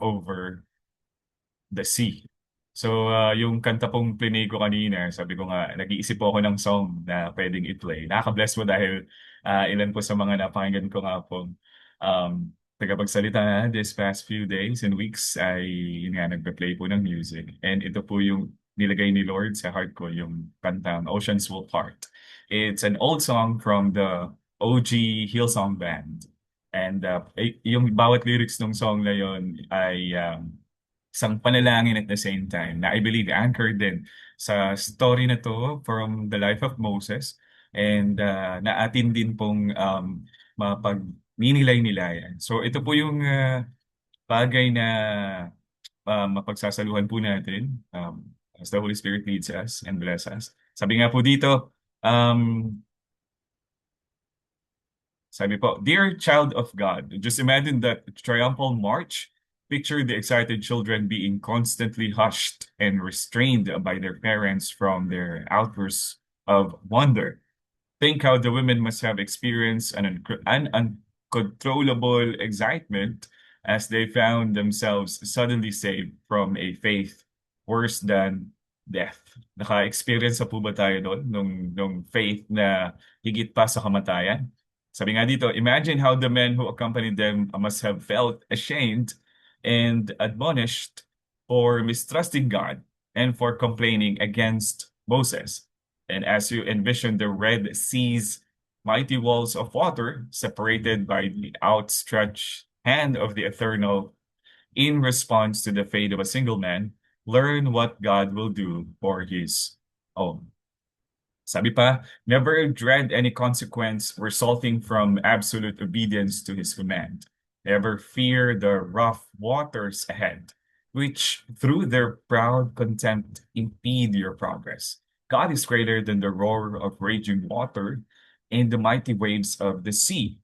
over the sea. So, yung kanta pong plinay ko kanina, sabi ko nga, nag-iisip po ako ng song na pwedeng i-play. Nakaka-bless po dahil ilan po sa mga napakinggan ko nga po tagapagsalita na this past few days and weeks ay yun nga, nagpe-play po ng music. And ito po yung nilagay ni Lord sa heart ko, yung kantang Oceans Will Part. It's an old song from the OG Hillsong Band. And yung bawat lyrics ng song na yon ay isang panalangin at the same time na I believe anchored din sa story na to from the life of Moses and na atin din pong mapagninilay-nilayan. So ito po yung bagay na mapagsasaluhan po natin as the Holy Spirit leads us and bless us. Sabi nga po dito, um, sabi po, Dear child of God, just imagine that triumphal march. Picture the excited children being constantly hushed and restrained by their parents from their outbursts of wonder. Think how the women must have experienced an uncontrollable excitement as they found themselves suddenly saved from a faith worse than death. Naka-experience na po ba tayo doon nung faith na higit pa sa kamatayan? Sabi nga dito, imagine how the men who accompanied them must have felt ashamed and admonished for mistrusting God and for complaining against Moses. And as you envision the Red Sea's mighty walls of water separated by the outstretched hand of the Eternal in response to the fate of a single man, learn what God will do for his own. Sabi pa, never dread any consequence resulting from absolute obedience to his command. Never fear the rough waters ahead, which through their proud contempt impede your progress. God is greater than the roar of raging water and the mighty waves of the sea.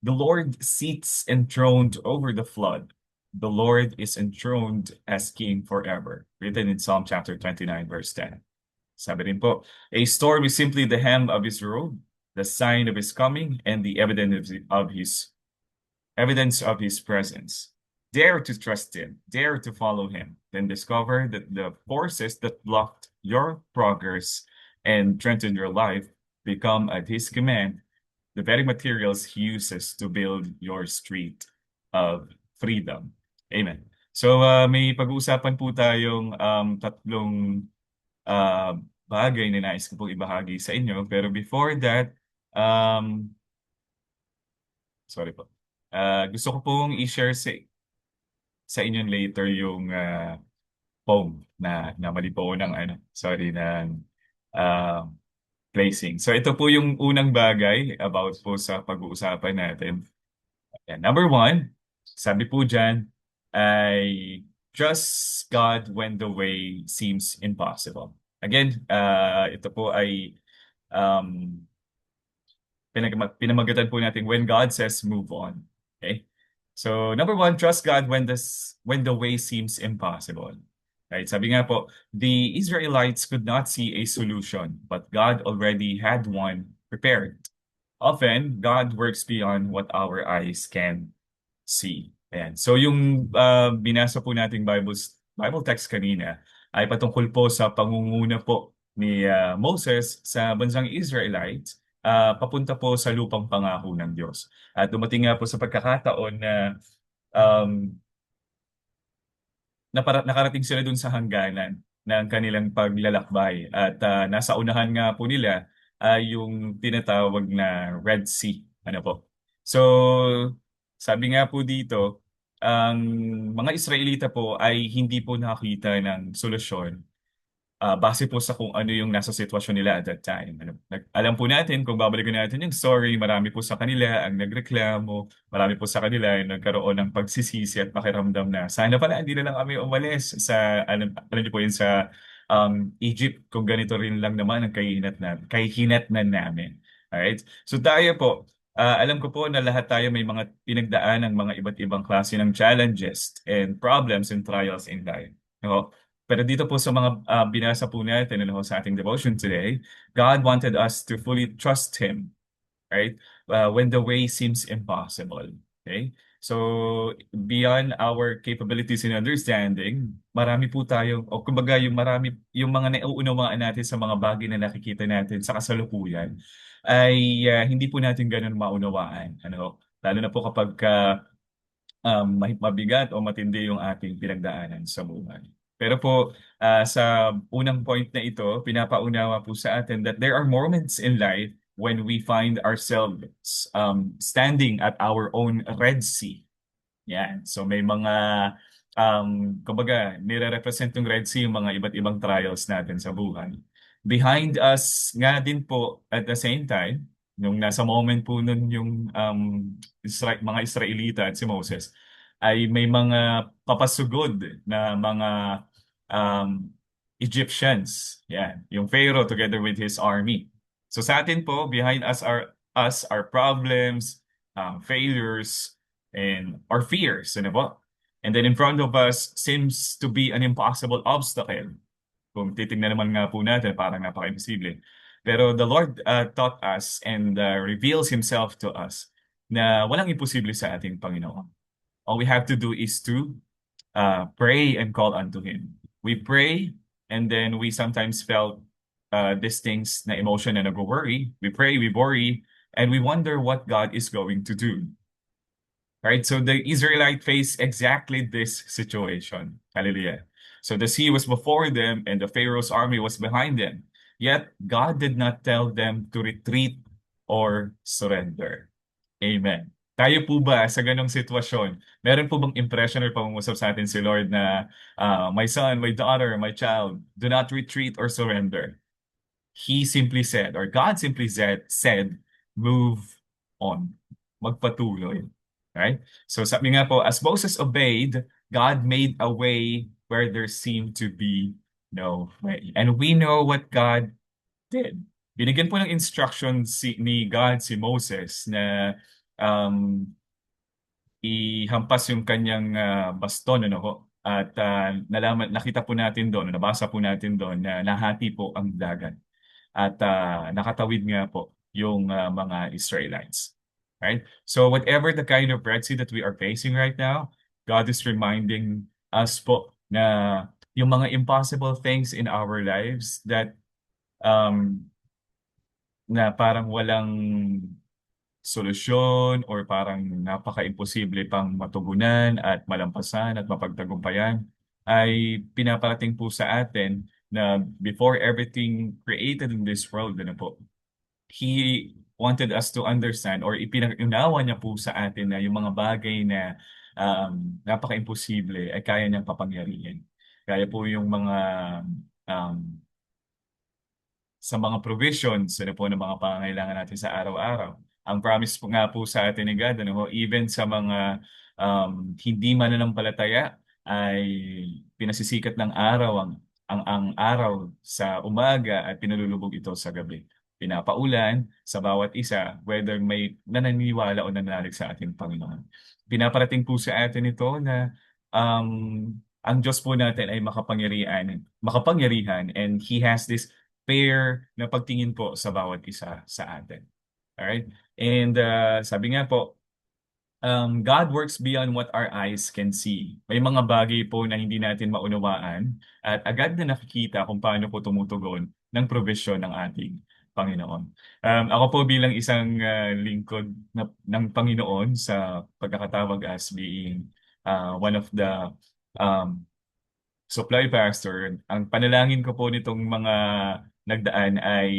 The Lord sits enthroned over the flood. The Lord is enthroned as king forever. Written in Psalm chapter 29, verse 10. Sabi rin po, a storm is simply the hem of his robe, the sign of his coming, and the evidence of his presence. Dare to trust him, dare to follow him, then discover that the forces that blocked your progress and threatened your life become at his command the very materials he uses to build your street of freedom. Amen. So may pag-uusapan po tayong tatlong uh, bagay na nais ko pong ibahagi sa inyo. Pero before that, um, sorry po. Gusto ko pong i-share sa inyo later yung poem na mali po ng sorry, ng uh, placing. So ito po yung unang bagay about po sa pag-uusapan natin. Ayan. Number one, sabi po dyan, ay trust God when the way seems impossible. Again, ito po ay um, pinamagatan po natin when God says move on. Okay? So number one, trust God when the way seems impossible. Right? Sabi nga po, the Israelites could not see a solution, but God already had one prepared. Often, God works beyond what our eyes can see. Ayan. So yung binasa po nating Bible text kanina ay patungkol po sa pangunguna po ni Moses sa bansang Israelites papunta po sa lupang pangako ng Diyos. At dumating nga po sa pagkakataon na um, nakarating sila dun sa hangganan ng kanilang paglalakbay. At nasa unahan nga po nila ay yung tinatawag na Red Sea. Ano po? So, sabi nga po dito, ang mga Israelita po ay hindi po nakakita ng solusyon base po sa kung ano yung nasa sitwasyon nila at that time. Alam po natin, kung babalikan natin yung story, marami po sa kanila ang nagreklamo, marami po sa kanila yung nagkaroon ng pagsisisi at pakiramdam na sana pala hindi na lang kami umalis sa, alam niyo po yun sa Egypt, kung ganito rin lang naman ang kahihinatnan namin. Alright? So tayo po, alam ko po na lahat tayo may mga pinagdaan ng mga iba't ibang klase ng challenges and problems and trials in life. No? Pero dito po sa mga binasa po natin sa ating devotion today, God wanted us to fully trust Him, right? When the way seems impossible. Okay? So, beyond our capabilities and understanding, marami po tayo, o kumbaga yung mga nauunawaan natin sa mga bagay na nakikita natin sa kasalukuyan, ay hindi po natin ganun maunawaan. Ano? Lalo na po kapag mabigat o matindi yung ating pinagdaanan sa buhay. Pero po, sa unang point na ito, pinapaunawa po sa atin that there are moments in life when we find ourselves standing at our own Red Sea. Yan. So may mga, kumbaga, nire-represent yung Red Sea yung mga iba't ibang trials natin sa buhay. Behind us nga din po at the same time, nung nasa moment po nun yung mga Israelita at si Moses, ay may mga papasugod na mga um, Egyptians. Yan. Yung Pharaoh together with his army. So sa atin po, behind us our problems, failures, and our fears, ano po? And then in front of us seems to be an impossible obstacle. Kung titignan naman nga po natin, parang napaka-imposible. Pero the Lord taught us and reveals Himself to us na walang imposible sa ating Panginoon. All we have to do is to pray and call unto Him. We pray, and then we sometimes felt these things na emotion na nag-worry. We pray, we worry, and we wonder what God is going to do. Right? So the Israelite faced exactly this situation. Hallelujah. So the sea was before them and the Pharaoh's army was behind them. Yet God did not tell them to retreat or surrender. Amen. Tayo po ba sa ganong sitwasyon, meron po bang impression or pangungusap sa atin si Lord na my son, my daughter, my child, do not retreat or surrender? He simply said, or God simply said, move on. Magpatuloy. Right? So sabi nga po, as Moses obeyed, God made a way where there seemed to be no way. And we know what God did. Binigyan po ng instruction ni God si Moses na um, ihampas yung kanyang baston, ano ho? At nakita po natin doon, nabasa po natin doon na nahati po ang dagat. At nakatawid nga po yung mga Israelites. Right? So whatever the kind of Red Sea that we are facing right now, God is reminding us po na yung mga impossible things in our lives that um, na parang walang solusyon or parang napaka-imposible pang matugunan at malampasan at mapagtagumpayan ay pinaparating po sa atin na before everything created in this world, ano po, He wanted us to understand or ipinag-unawa niya po sa atin na yung mga bagay na napaka-imposible ay kaya niyang papangyarihin. Kaya po yung mga um, sa mga provisions, ano po ng mga pangangailangan natin sa araw-araw. Ang promise po nga po sa atin ni God, ano ho, even sa mga hindi mananampalataya ay pinasisikat ng araw ang araw sa umaga at pinalulubog ito sa gabi. Pinapaulan sa bawat isa, whether may naniniwala o nananalig sa ating Panginoon. Pinaparating po sa atin ito na ang Diyos po natin ay makapangyarihan and He has this fair na pagtingin po sa bawat isa sa atin. Alright? And sabi nga po, God works beyond what our eyes can see. May mga bagay po na hindi natin maunawaan at agad na nakikita kung paano po tumutugon ng provision ng ating Panginoon. Ako po bilang isang lingkod ng Panginoon sa pagkakatawag as being one of the um, supply pastor, ang panalangin ko po nitong mga nagdaan ay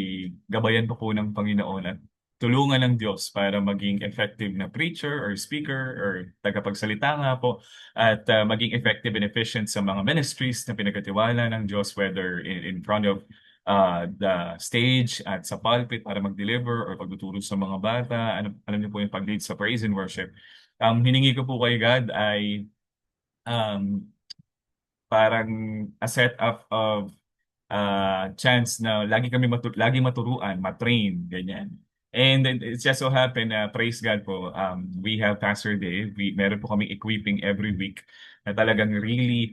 gabayan po ng Panginoon at tulungan ng Diyos para maging effective na preacher or speaker or tagapagsalita nga po at maging effective and efficient sa mga ministries na pinagkatiwala ng Diyos whether in front of the stage at sa pulpit para mag-deliver or pagtuturo sa mga bata. Alam niyo po yung pag-lead sa praise and worship. Hiningi ko po kay God ay um, parang a set of chance na lagi maturuan, matrain, ganyan. And then it just so happen na praise God po, we have Pastor Dave. Meron po kaming equipping every week na talagang really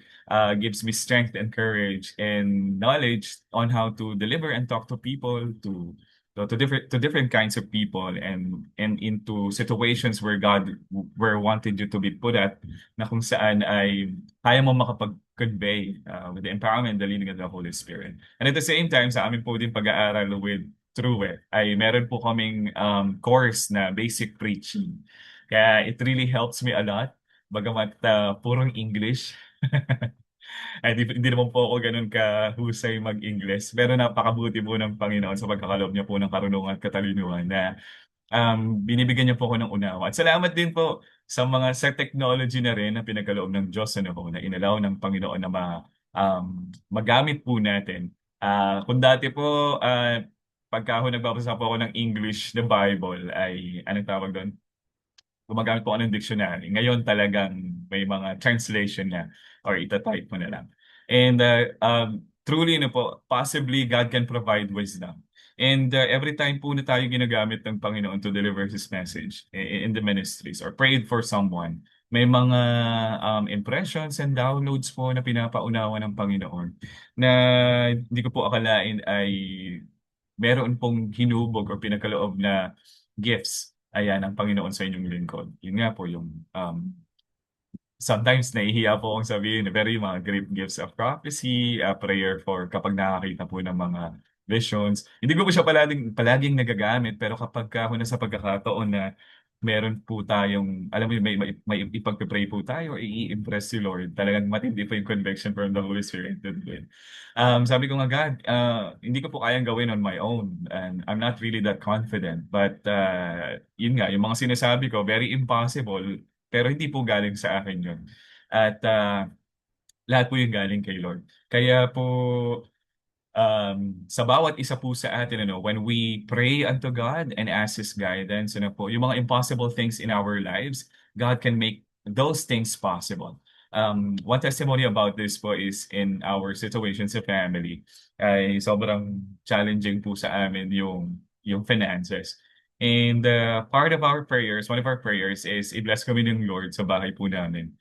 gives me strength and courage and knowledge on how to deliver and talk to people, to So to different kinds of people and into situations where God where wanted you to be put at na kung saan ay kaya mo makapag-convey with the empowerment, the leading of the Holy Spirit. And at the same time, sa amin po din pag-aaral with True ay meron po kaming course na basic preaching. Kaya it really helps me a lot. Bagamat purong English. Ay, hindi naman po ako ganun kahusay mag-Ingles. Pero napakabuti po ng Panginoon sa pagkakaloob niya po ng karunungan at katalinuhan na binibigyan niya po ako ng unawa. At salamat din po sa technology na rin na pinagkaloob ng Diyos ano po, na inalaw ng Panginoon na magamit po natin. Kung dati po, pagka ako nagbabasa po ako ng English, the Bible, ay anong tawag doon? Gumagamit po ako ng dictionary. Ngayon talagang may mga translation na or ita-type mo na lang. And truly na po, possibly God can provide wisdom. And every time po na tayo ginagamit ng Panginoon to deliver His message in the ministries or prayed for someone, may mga impressions and downloads po na pinapaunawa ng Panginoon na hindi ko po akalain ay meron pong hinubog o pinagkaloob na gifts ayan ang Panginoon sa inyong lingkod. Yun nga po yung sometimes nahihiya po akong sabihin, pero yung mga great gifts of prophecy, prayer for kapag nakakita po ng mga visions. Hindi ko po siya palaging nagagamit, pero kapag ako na sa pagkakataon na meron po tayong, alam mo yun, may ipagpipray po tayo, i-impress si Lord. Talagang matindi po yung conviction from the Holy Spirit to do it. Sabi ko nga, God, hindi ko po kayang gawin on my own. And I'm not really that confident. But yun nga, yung mga sinasabi ko, very impossible pero hindi po galing sa akin yun. At lahat po yung galing kay Lord. Kaya po sa bawat isa po sa atin, ano, when we pray unto God and ask His guidance, ano po, yung mga impossible things in our lives, God can make those things possible. One testimony about this po is in our situation sa family, ay sobrang challenging po sa amin yung finances. And part of our prayers, one of our prayers is i-bless kami ng Lord sa bahay po namin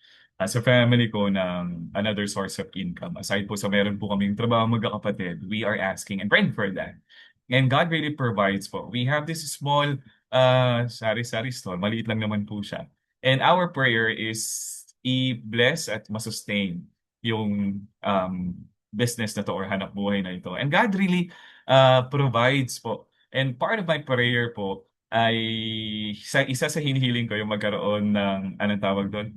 sa family ko ng another source of income. Aside po sa meron po kaming trabaho magkakapatid, we are asking and praying for that. And God really provides po. We have this small sari-sari store. Maliit lang naman po siya. And our prayer is i-bless at masustain yung business na to or hanap buhay na ito. And God really provides po. And part of my prayer po ay isa sa hinihiling ko yung magkaroon ng anong tawag doon?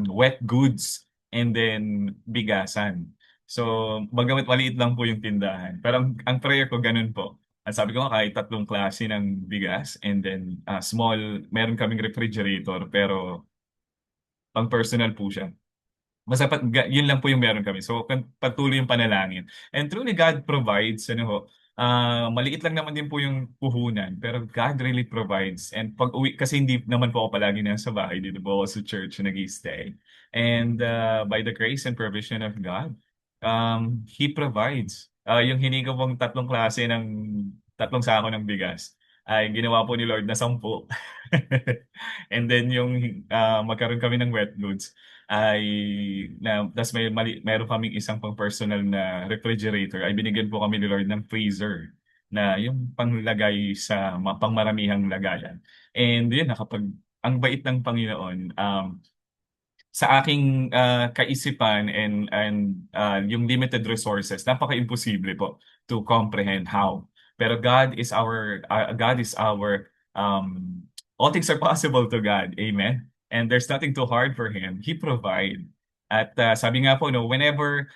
Wet goods and then bigasan. So, bagamat maliit lang po yung tindahan. Pero ang prayer ko ganun po. At sabi ko nga kahit tatlong klase ng bigas and then small, meron kaming refrigerator pero pang personal po siya. Basta yun lang po yung meron kami. So, patuloy yung panalangin. And truly, God provides. Ano ho, maliit lang naman din po yung puhunan. Pero God really provides. And pag uwi, kasi hindi naman po ako palagi nasa bahay. Dito po ako sa church nag-stay. And by the grace and provision of God, He provides. Yung hiningi ko pong tatlong sako ng bigas ay ginawa po ni Lord na 10. And then yung magkaroon kami ng wet goods ay tas meron kaming isang pang personal na refrigerator ay binigyan po kami ni Lord ng freezer na yung panglagay sa pangmaramihang lagayan. And yun, ang bait ng Panginoon, sa aking kaisipan and yung limited resources, napaka-imposible po to comprehend how. Pero God is our all things are possible to God. Amen. And there's nothing too hard for Him. He provide. At sabi nga po, no, whenever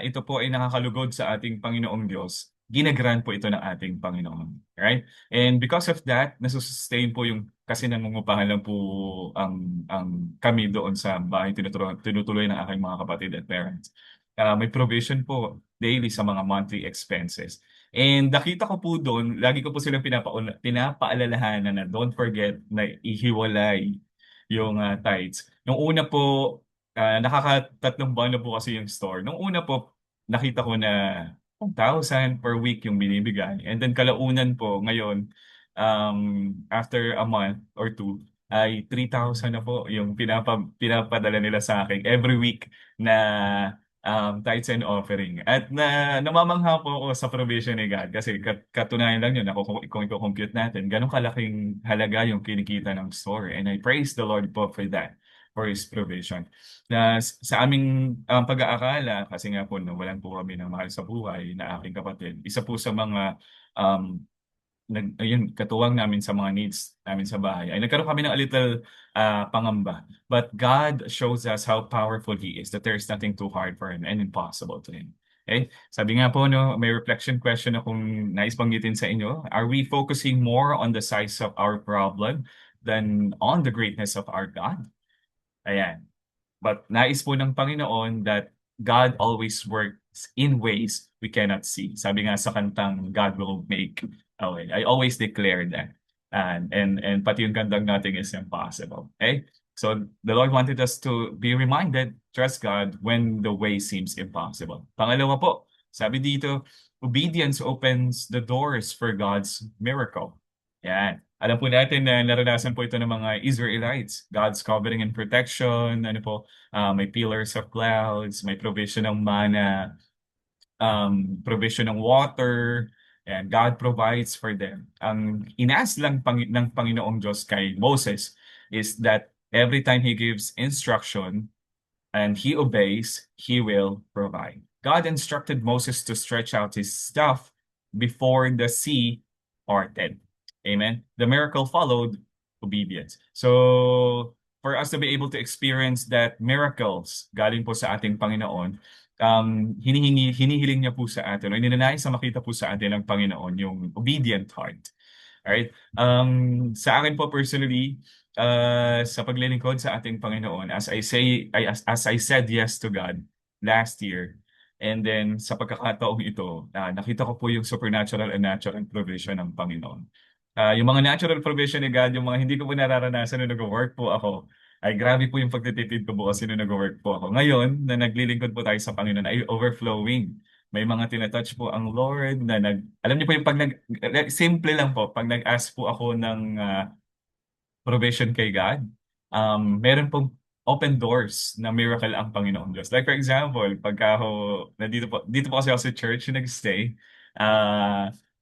ito po ay nakakalugod sa ating Panginoong Diyos, ginagrant po ito ng ating Panginoon. Right? And because of that, nasusustain po yung kasi nangungupahan lang po ang kami doon sa bahay tinutuloy ng aking mga kapatid at parents. May provision po daily sa mga monthly expenses. And nakita ko po doon, lagi ko po silang pinapaalalahanan na don't forget na ihiwalay yung tithes. Nung una po, nakakatatlong buwan na po kasi yung store. Nung una po, nakita ko na 1,000 per week yung binibigay. And then kalaunan po, ngayon, after a month or two, ay 3,000 na po yung pinapadala nila sa akin every week na tithes and offering. At namamangha po ako sa provision ni God kasi katunayan lang yun, kung i-compute natin, ganun kalaking halaga yung kinikita ng store. And I praise the Lord po for that, for His provision. Sa aming pag-aakala, kasi nga po walan po kami ng mahal sa buhay na aking kapatid, isa po sa mga um, ayun, katuwang namin sa mga needs namin sa bahay, ay nagkaroon kami ng a little pangamba. But God shows us how powerful He is, that there is nothing too hard for Him and impossible to Him. Okay? Sabi nga po, no, may reflection question akong nais banggitin sa inyo. Are we focusing more on the size of our problem than on the greatness of our God? Ayan. But nais po ng Panginoon that God always works in ways we cannot see. Sabi nga sa kantang God will make a way. I always declare that. And pati yung kantang nothing is impossible. Okay? So the Lord wanted us to be reminded, trust God when the way seems impossible. Pangalawa po, sabi dito, obedience opens the doors for God's miracle. Yan. Alam po natin na naranasan po ito ng mga Israelites. God's covering and protection, ano po, may pillars of clouds, may provision ng mana, provision ng water, and God provides for them. Ang inaas lang ng Panginoong Diyos kay Moses is that every time He gives instruction and he obeys, He will provide. God instructed Moses to stretch out his staff before the sea parted. Amen. The miracle followed obedience. So, for us to be able to experience that miracles galing po sa ating Panginoon, hinihiling niya po sa atin, o ninanais na makita po sa atin ng Panginoon yung obedient heart. Alright? Sa akin po personally, sa paglilingkod sa ating Panginoon, as I said yes to God last year, and then sa pagkakataong ito, nakita ko po yung supernatural and natural provision ng Panginoon. Yung mga natural provision ni God, yung mga hindi ko po nararanasan nung nag-work po ako, ay grabe po yung pagtitipid ko po kasi nung nag-work po ako. Ngayon, na naglilingkod po tayo sa Panginoon, ay overflowing. May mga tinatouch po ang Lord na alam niyo po yung simple lang po, pag nag-ask po ako ng provision kay God, meron pong open doors na miracle ang Panginoong Diyos. Like for example, pagka ako, dito po kasi ako sa church yung nag-stay,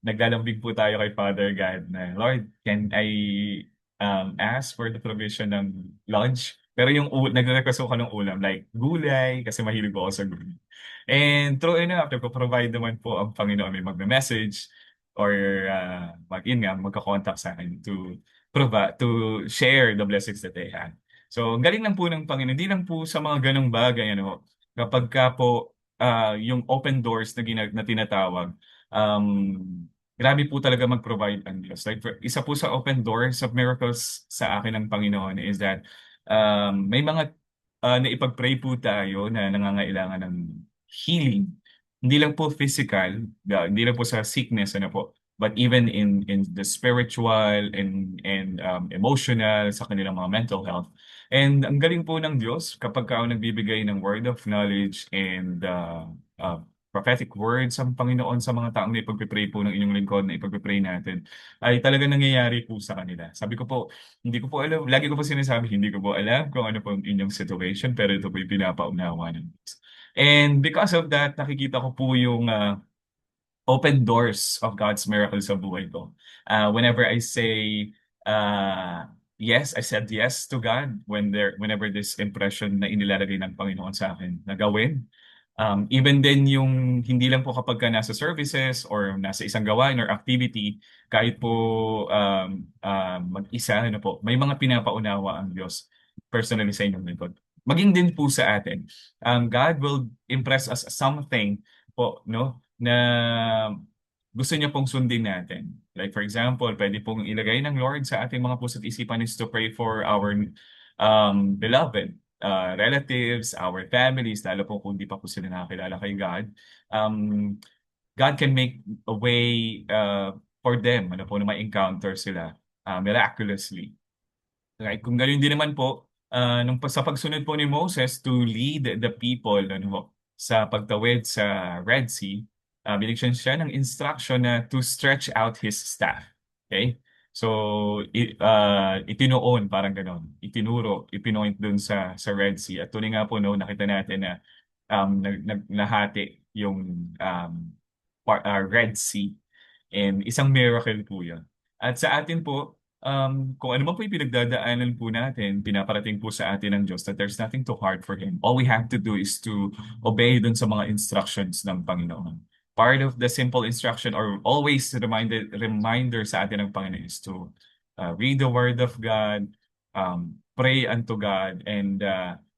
naglalambing po tayo kay Father God na, Lord, can I ask for the provision ng lunch? Pero yung nagre-request ko ng ulam, like gulay, kasi mahilig po ako sa gulay. And true enough, nagpo-provide naman po ang Panginoon, may magme-message or magka-contact sa akin to share the blessings that they had. So, ang galing lang po ng Panginoon. Hindi lang po sa mga ganong bagay, kapag ka po yung open doors na tinatawag, grabe po talaga mag-provide ang Diyos. Like, isa po sa open doors of miracles sa akin ng Panginoon is that may mga naipag-pray po tayo na nangangailangan ng healing. Hindi lang po physical, hindi lang po sa sickness, but even in the spiritual and emotional, sa kanilang mga mental health. And ang galing po ng Diyos kapag ka nagbibigay ng word of knowledge and prophetic words ang Panginoon sa mga taong na ipagpipray po ng inyong lingkod na ipagpipray natin, ay talaga nangyayari po sa kanila. Sabi ko po, hindi ko po alam, lagi ko po sinasabi, hindi ko po alam kung ano po ang inyong situation, pero ito po yung pinapaunawa ng Diyos. And because of that, nakikita ko po yung open doors of God's miracle sa buhay ko. Whenever I say yes, I said yes to God whenever this impression na inilalagay ng Panginoon sa akin na gawin. Even din yung hindi lang po kapag ka nasa services or nasa isang gawain or activity, kahit po mag-isa, may mga pinapaunawa ang Diyos personally sa inyong lingkod. Maging din po sa atin. God will impress us something po, no? Na gusto niya pong sundin natin. Like for example, pwede pong ilagay ng Lord sa ating mga puso't isipan is to pray for our beloved relatives, our families, lalo po kung di pa po sila nakakilala kay God. God can make a way for them, na may encounter sila miraculously. Right? Kung ganoon din naman po, sa pagsunod po ni Moses to lead the people sa pagtawid sa Red Sea, binigyan siya ng instruction na to stretch out his staff. Okay? So, itinuon, parang gano'n. Itinuro, ipinoint dun sa Red Sea. At tuloy nga po, nakita natin na nahati yung Red Sea. And isang miracle po yun. At sa atin po, kung ano man po yung pinagdadaanan po natin, pinaparating po sa atin ng Diyos that there's nothing too hard for Him. All we have to do is to obey dun sa mga instructions ng Panginoon. Part of the simple instruction or always reminder sa atin ng Panginoon is to read the Word of God, pray unto God, and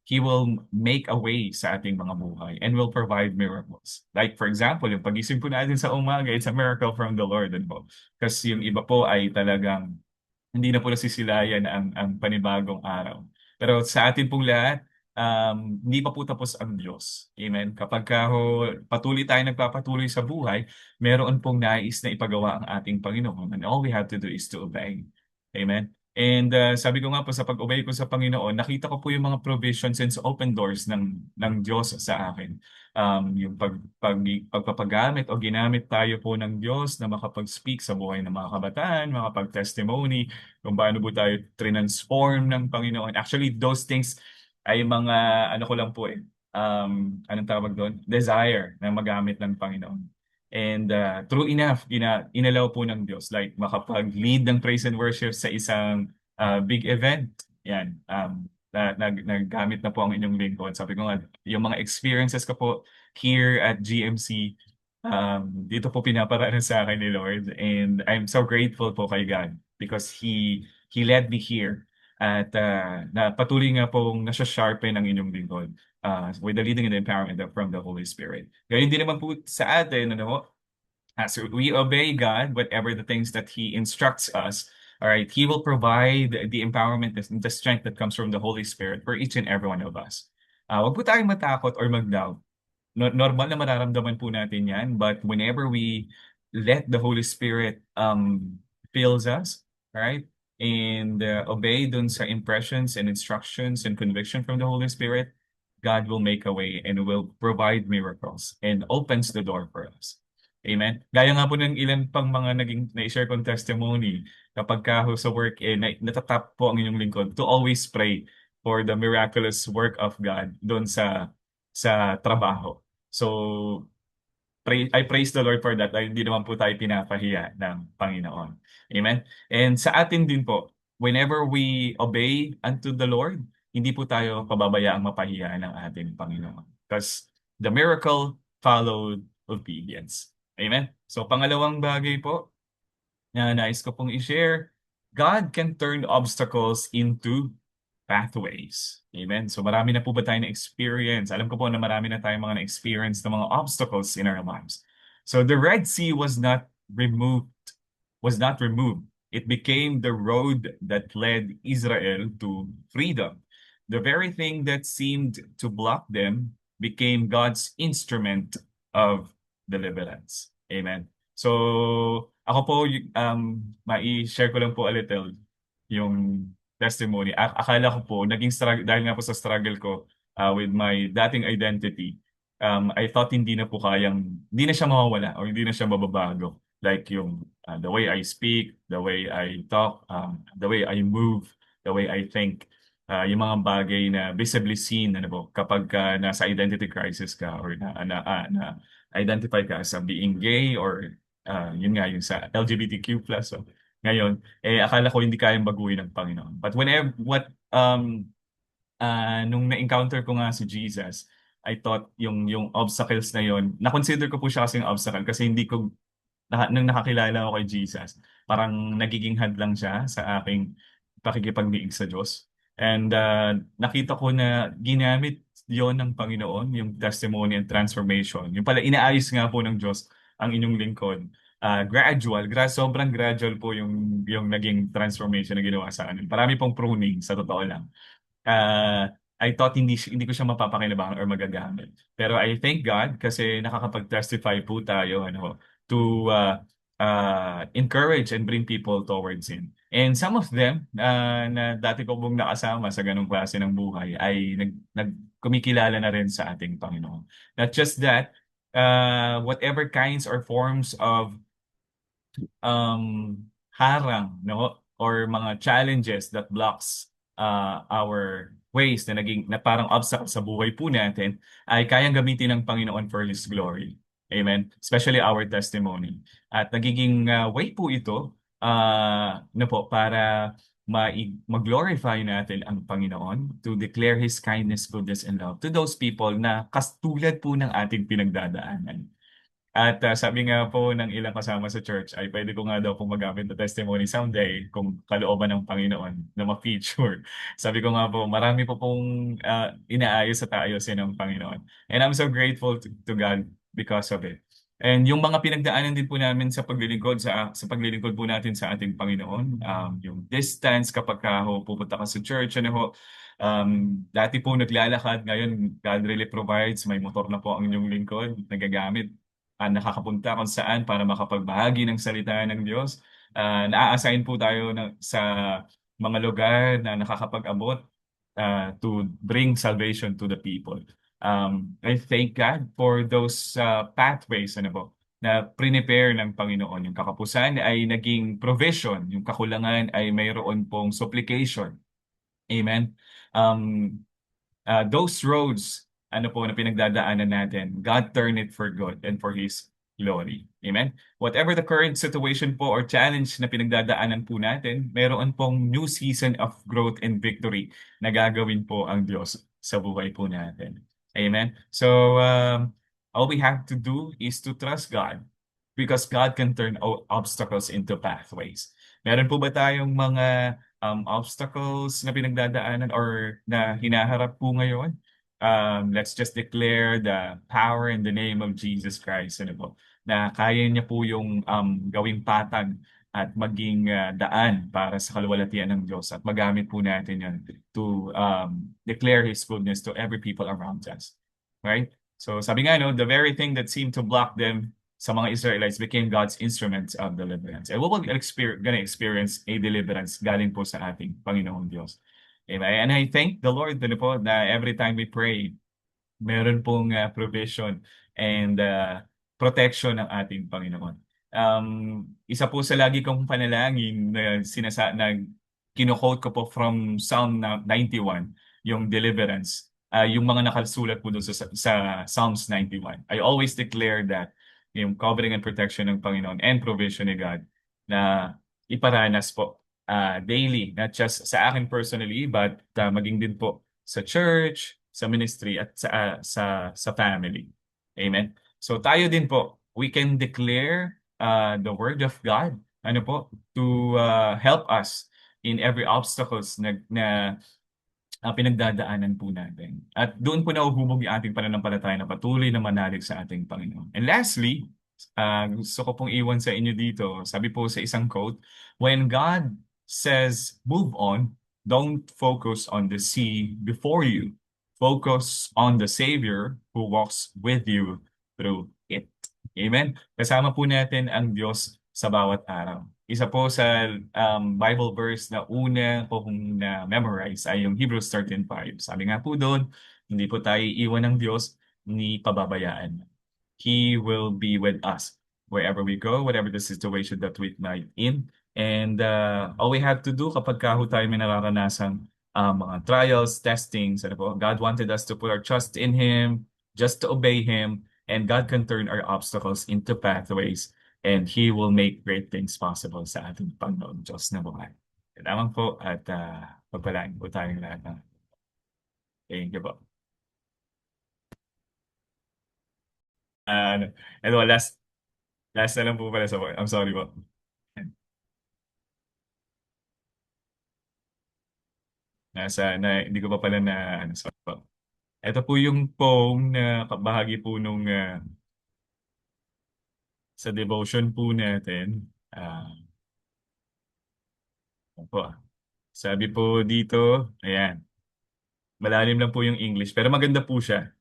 He will make a way sa ating mga buhay and will provide miracles. Like for example, yung pagising po natin sa umaga, it's a miracle from the Lord. Ano po? Kasi yung iba po ay talagang hindi na po nasisilayan ang panibagong araw. Pero sa atin pong lahat, hindi pa po tapos ang Diyos. Amen? Kapag ka ho, patuloy tayo nagpapatuloy sa buhay, meron pong nais na ipagawa ang ating Panginoon. And all we have to do is to obey. Amen? And sabi ko nga po sa pag-obey ko sa Panginoon, nakita ko po yung mga provisions and open doors ng Diyos sa akin. Yung pagpapagamit o ginamit tayo po ng Diyos na makapag-speak sa buhay ng mga kabataan, makapag-testimony, kung paano po tayo transform ng Panginoon. Actually, those things ay mga, ano ko lang po anong tawag doon? Desire na magamit ng Panginoon. And true enough, inalaw po ng Diyos, like makapag-lead ng praise and worship sa isang big event. Yan. Naggamit na po ang inyong lingkod. Sabi ko nga, yung mga experiences ko po here at GMC, dito po pinaparaan sa akin ni Lord. And I'm so grateful po kay God because He led me here. At na patuloy nga pong nasa-sharpen ang inyong lingkod with the leading and the empowerment from the Holy Spirit. Gayun din naman po sa atin, ano, as we obey God, whatever the things that He instructs us, all right, He will provide the empowerment and the strength that comes from the Holy Spirit for each and every one of us. Huwag po tayong matakot or mag-doubt. Normal na mararamdaman po natin yan, but whenever we let the Holy Spirit fills us, right, and obey dun sa impressions and instructions and conviction from the Holy Spirit, God will make a way and will provide miracles and opens the door for us. Amen. Gaya nga po ng ilan pang mga naging na-share kong testimony kapag ka ho sa work natatap po ang inyong lingkod to always pray for the miraculous work of God doon sa trabaho. So I praise the Lord for that dahil hindi naman po tayo pinapahiya ng Panginoon. Amen? And sa atin din po, whenever we obey unto the Lord, hindi po tayo pababayaang mapahiya ng ating Panginoon. Because the miracle followed obedience. Amen? So pangalawang bagay po na nais ko pong i-share, God can turn obstacles into pathways. Amen? So marami na po ba tayo na-experience? Alam ko po na marami na tayong mga na-experience ng mga obstacles in our lives. So the Red Sea was not removed. It became the road that led Israel to freedom. The very thing that seemed to block them became God's instrument of deliverance. Amen. So ako po, mai-share ko lang po a little yung testimony. Akala ko po, naging struggle, dahil nga po sa struggle ko with my dating identity, I thought hindi na siya mawawala or hindi na siya mababago. Like yung the way I speak, the way I talk, the way I move, the way I think, yung mga bagay na visibly seen, ano po, kapag nasa identity crisis ka or na identify ka as being gay or yun nga, yung sa LGBTQ+. So, ngayon, akala ko hindi kayang baguhin ng Panginoon. But nung na-encounter ko nga si Jesus, I thought yung obstacles na yon, na-consider ko po siya kasing obstacle kasi hindi ko, nung nakakilala ako kay Jesus, parang nagiging hadlang siya sa aking pakikipagdiig sa Diyos. And nakita ko na ginamit yon ng Panginoon, yung testimony and transformation. Yung pala, inaayos nga po ng Diyos ang inyong lingkod. Sobrang gradual po yung naging transformation na ginawa sa akin. Parami pong pruning, sa totoo lang. I thought hindi ko siya mapapakinabangan or magagamit. Pero I thank God kasi nakakapag-testify po tayo to encourage and bring people towards Him. And some of them na dati ko pong nakasama sa ganong klase ng buhay ay kumikilala na rin sa ating Panginoon. Not just that, whatever kinds or forms of harang, no, or mga challenges that blocks our ways na parang obstacle sa buhay po natin ay kayang gamitin ng Panginoon for His glory. Amen. Especially our testimony. At nagiging way po ito para mag-glorify natin ang Panginoon to declare His kindness, goodness, and love to those people na kastulad po ng ating pinagdadaanan. At sabi nga po ng ilang kasama sa church ay pwede ko nga daw pong magamit na testimony someday kung kalooban ng Panginoon na ma-feature. Sabi ko nga po, marami po pong inaayos at aayusin ng Panginoon. And I'm so grateful to God because of it. And yung mga pinagdaanan din po namin sa paglilingkod, sa paglilingkod po natin sa ating Panginoon, yung distance kapag pupunta ka sa church, dati po naglalakad, ngayon God really provides, may motor na po ang inyong lingkod, nagagamit nakakapunta kung saan para makapagbahagi ng salita ng Diyos. Na-assign po tayo sa mga lugar na nakakapag-abot to bring salvation to the people. I thank God for those pathways na prepare ng Panginoon. Yung kakapusan ay naging provision, yung kakulangan ay mayroon pong supplication. Amen. Um, those roads, na pinagdadaanan natin, God turn it for good and for His glory. Amen? Whatever the current situation po or challenge na pinagdadaanan po natin, meron pong new season of growth and victory na gagawin po ang Diyos sa buhay po natin. Amen? So, all we have to do is to trust God because God can turn obstacles into pathways. Meron po ba tayong mga obstacles na pinagdadaanan or na hinaharap po ngayon? Let's just declare the power in the name of Jesus Christ. Na kaya niya po yung gawing patag at maging daan para sa kaluwalhatian ng Diyos at magamit po natin yan to declare His goodness to every people around us. Right? So sabi nga, the very thing that seemed to block them sa mga Israelites became God's instruments of deliverance. And we will gonna experience a deliverance galing po sa ating Panginoong Diyos. Amen. And I thank the Lord po na every time we pray, meron pong provision and protection ng ating Panginoon. Isa po sa lagi kong panalangin na kino-quote ko po from Psalm 91, yung deliverance. Yung mga nakasulat po doon sa Psalms 91. I always declare that yung covering and protection ng Panginoon and provision ni God na iparanas po daily, not just sa akin personally, but maging din po sa church, sa ministry, at sa family. Amen? So tayo din po, we can declare the word of God to help us in every obstacles na pinagdadaanan po natin. At doon po nahuhubog yung ating pananampalataya na patuloy na manalig sa ating Panginoon. And lastly, gusto ko pong iwan sa inyo dito, sabi po sa isang quote, when God says, move on, don't focus on the sea before you. Focus on the Savior who walks with you through it. Amen? Kasama po natin ang Diyos sa bawat araw. Isa po sa Bible verse na una po kong na-memorize ay yung Hebrews 13:5. Sabi nga po doon, hindi po tayo iwan ng Diyos, ni pababayaan. He will be with us wherever we go, whatever the situation that we might in. And all we have to do kapag tayo may nararanasang mga trials, testings, God wanted us to put our trust in Him, just to obey Him, and God can turn our obstacles into pathways, and He will make great things possible sa ating Panginoon Diyos na buhay. Salamat po at pagpalain po tayong lahat. Thank you po. Last na lang po pala sa point. I'm sorry po. Hindi ko pa pala sorry po. Ito po yung poem na bahagi po nung sa devotion po natin. Po. Sabi po dito, ayan, malalim lang po yung English, pero maganda po siya.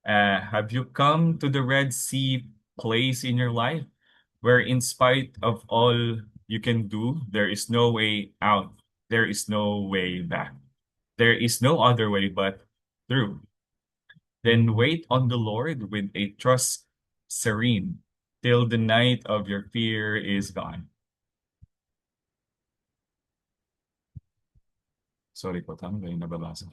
Have you come to the Red Sea place in your life where in spite of all you can do, there is no way out, there is no way back. There is no other way but through. Then wait on the Lord with a trust serene till the night of your fear is gone. Sorry po, tama ba yung nababasa?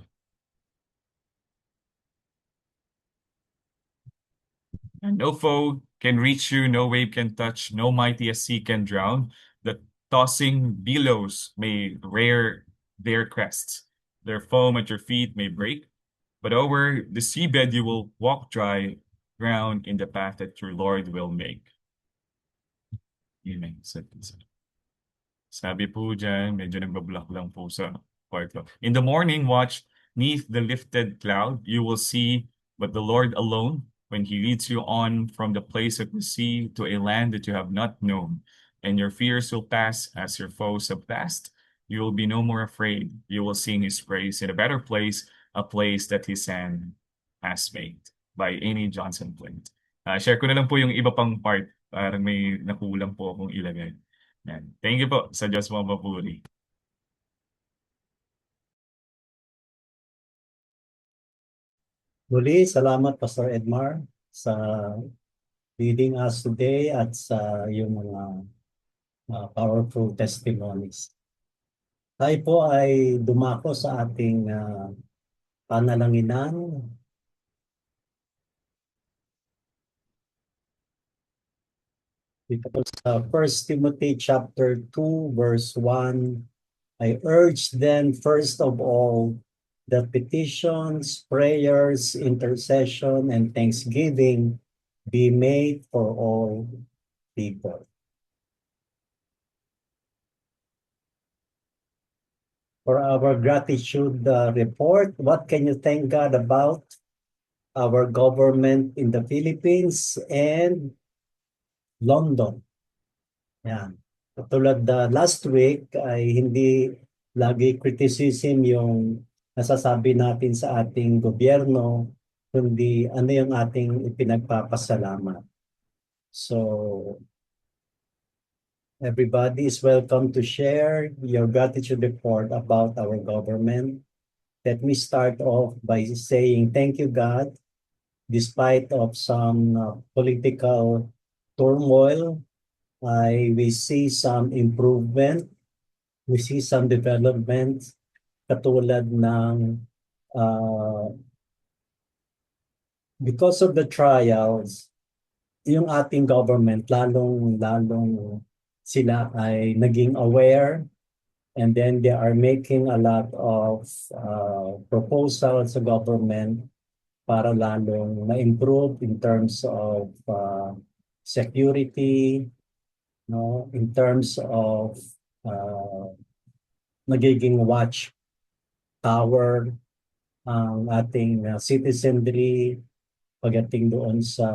And no foe can reach you, no wave can touch, no mightiest sea can drown. The tossing billows may rear their crests, their foam at your feet may break, but over the seabed you will walk dry ground in the path that your Lord will make. Yun ang sentence. Sabi po dyan, medyo nagbablock lang po sa part ko. In the morning watch, neath the lifted cloud, you will see but the Lord alone when he leads you on from the place of the sea to a land that you have not known. And your fears will pass as your foes have passed. You will be no more afraid. You will sing his praise in a better place, a place that his hand has made. By Amy Johnson Flint. Share ko na lang po yung iba pang part. Parang may nakulang po akong ilagay. Yan. Thank you po sa Diyos mapapuri. Muli, salamat Pastor Edmar sa leading us today at sa iyong mga powerful testimonies. Tayo po ay dumako sa ating panalanginan. Dito po sa 1 Timothy chapter 2 verse 1, I urge then first of all that petitions, prayers, intercession, and thanksgiving be made for all people. For our gratitude report, what can you thank God about? Our government in the Philippines and London. Yan. Katulad last week ay hindi lagi criticism yung nasasabi natin sa ating gobyerno, kundi ano yung ating ipinagpapasalamat. So, everybody is welcome to share your gratitude report about our government. Let me start off by saying thank you, God, despite of some political turmoil, we see some improvement, we see some development, katulad ng because of the trials, yung ating government, lalong sila ay naging aware, and then they are making a lot of proposals sa government para lalong ma-improve in terms of security, no, in terms of nagiging watch tower ang ating citizenry pagdating doon sa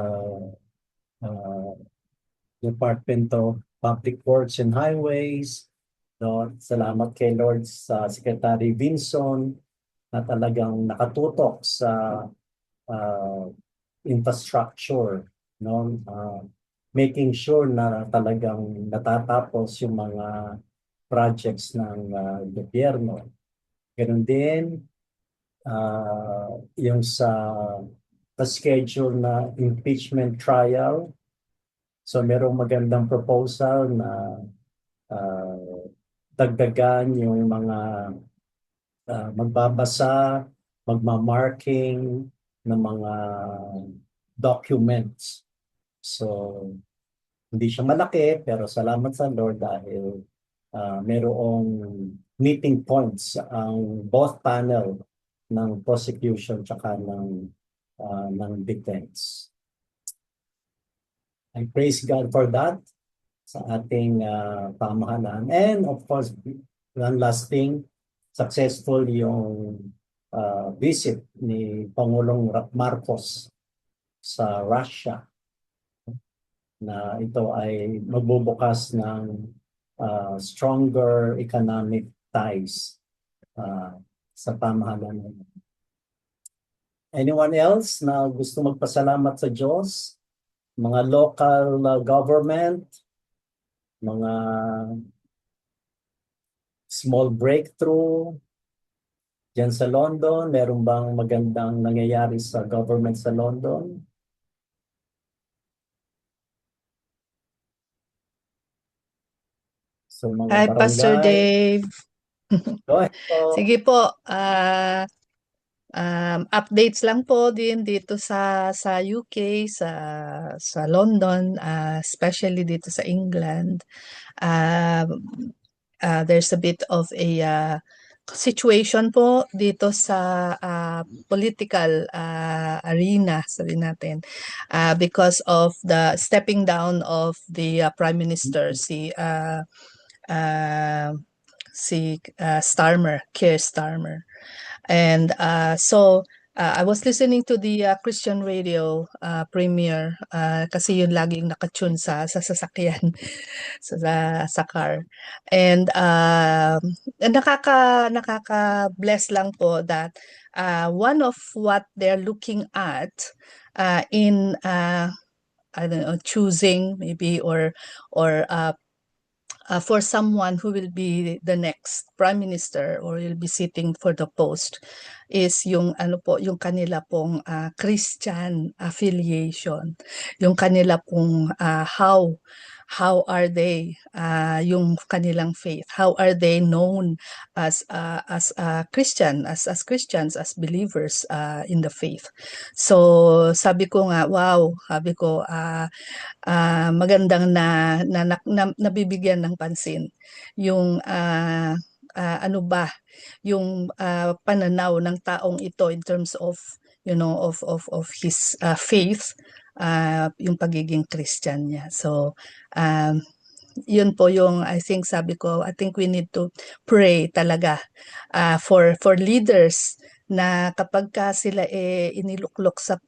Department of Public Works and Highways. No, salamat kay Lord sa Secretary Vinson na talagang nakatutok sa infrastructure, no, making sure na talagang natatapos yung mga projects ng gobyerno. Ganun din yung sa schedule na impeachment trial. So merong magandang proposal na dagdagan yung mga magbabasa, magmamarking ng mga documents. So, hindi siya malaki, pero salamat sa Lord dahil merong meeting points ang both panel ng prosecution tsaka ng defense. I praise God for that sa ating pamahalaan. And of course, one last thing, successful yung visit ni Pangulong Marcos sa Russia, na ito ay magbubukas ng stronger economic ties sa pamahalaan. Anyone else na gusto magpasalamat sa Diyos? Mga local government, mga small breakthrough dyan sa London? Meron bang magandang nangyayari sa government sa London? So mga Hi, Pastor barangay. Dave. Go ahead po. Sige po, updates lang po din dito sa UK, sa London, especially dito sa England. There's a bit of a situation po dito sa political arena, sabi natin, because of the stepping down of the Prime Minister, Starmer, Keir Starmer. And so I was listening to the Christian radio premiere kasi yun laging nakatune sa sasakyan sa car. And nakaka-bless lang po that one of what they're looking at in I don't know, choosing maybe or for someone who will be the next prime minister or will be sitting for the post is yung ano po, yung kanila pong Christian affiliation, yung kanila pong how are they yung kanilang faith, how are they known as Christian, as Christians, as believers in the faith. So sabi ko nga, wow, sabi ko magandang nabibigyan ng pansin yung ano ba yung pananaw ng taong ito in terms of of his faith, yung pagiging Christian niya. So yun po yung I think we need to pray talaga for leaders na kapag ka sila iniluklok sa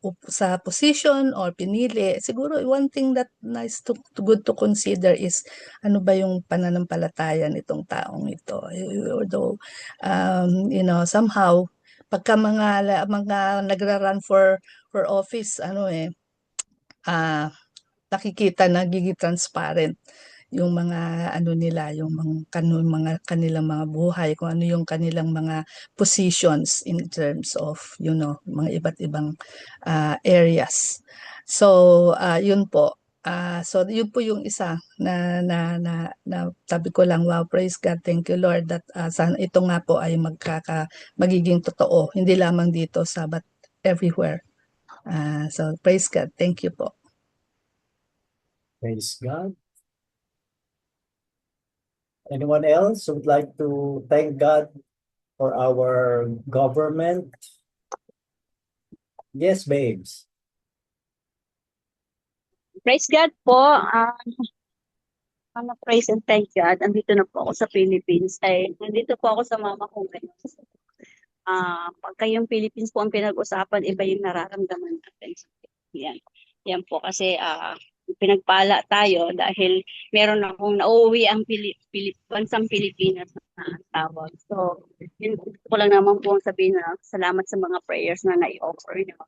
position or pinili, siguro one thing that nice to good to consider is ano ba yung pananampalataya nitong taong ito. Although somehow pagka mga nagra-run for office nakikita nagiging transparent yung mga ano nila, yung mga kanilang mga buhay, kung ano yung kanilang mga positions in terms of mga iba't ibang areas. So yun po. So yun po yung isa na sabi ko lang, wow, praise God, thank you Lord that sana ito nga po ay magiging totoo, hindi lamang dito but everywhere. So praise God, thank you po. Praise God. Anyone else who would like to thank God for our government? Yes, babes. Praise God po. Praise and thank God. Andito na po ako sa Philippines. Nandito po ako sa mama ko ngayon. Pagka yung Philippines po ang pinag-usapan, iba yung nararamdaman natin. Yan po kasi pinagpala tayo dahil meron akong nauuwi ang bansang Pilipinas na tawag. So, yun ko lang naman po sabihin na salamat sa mga prayers na nai-offer niyo.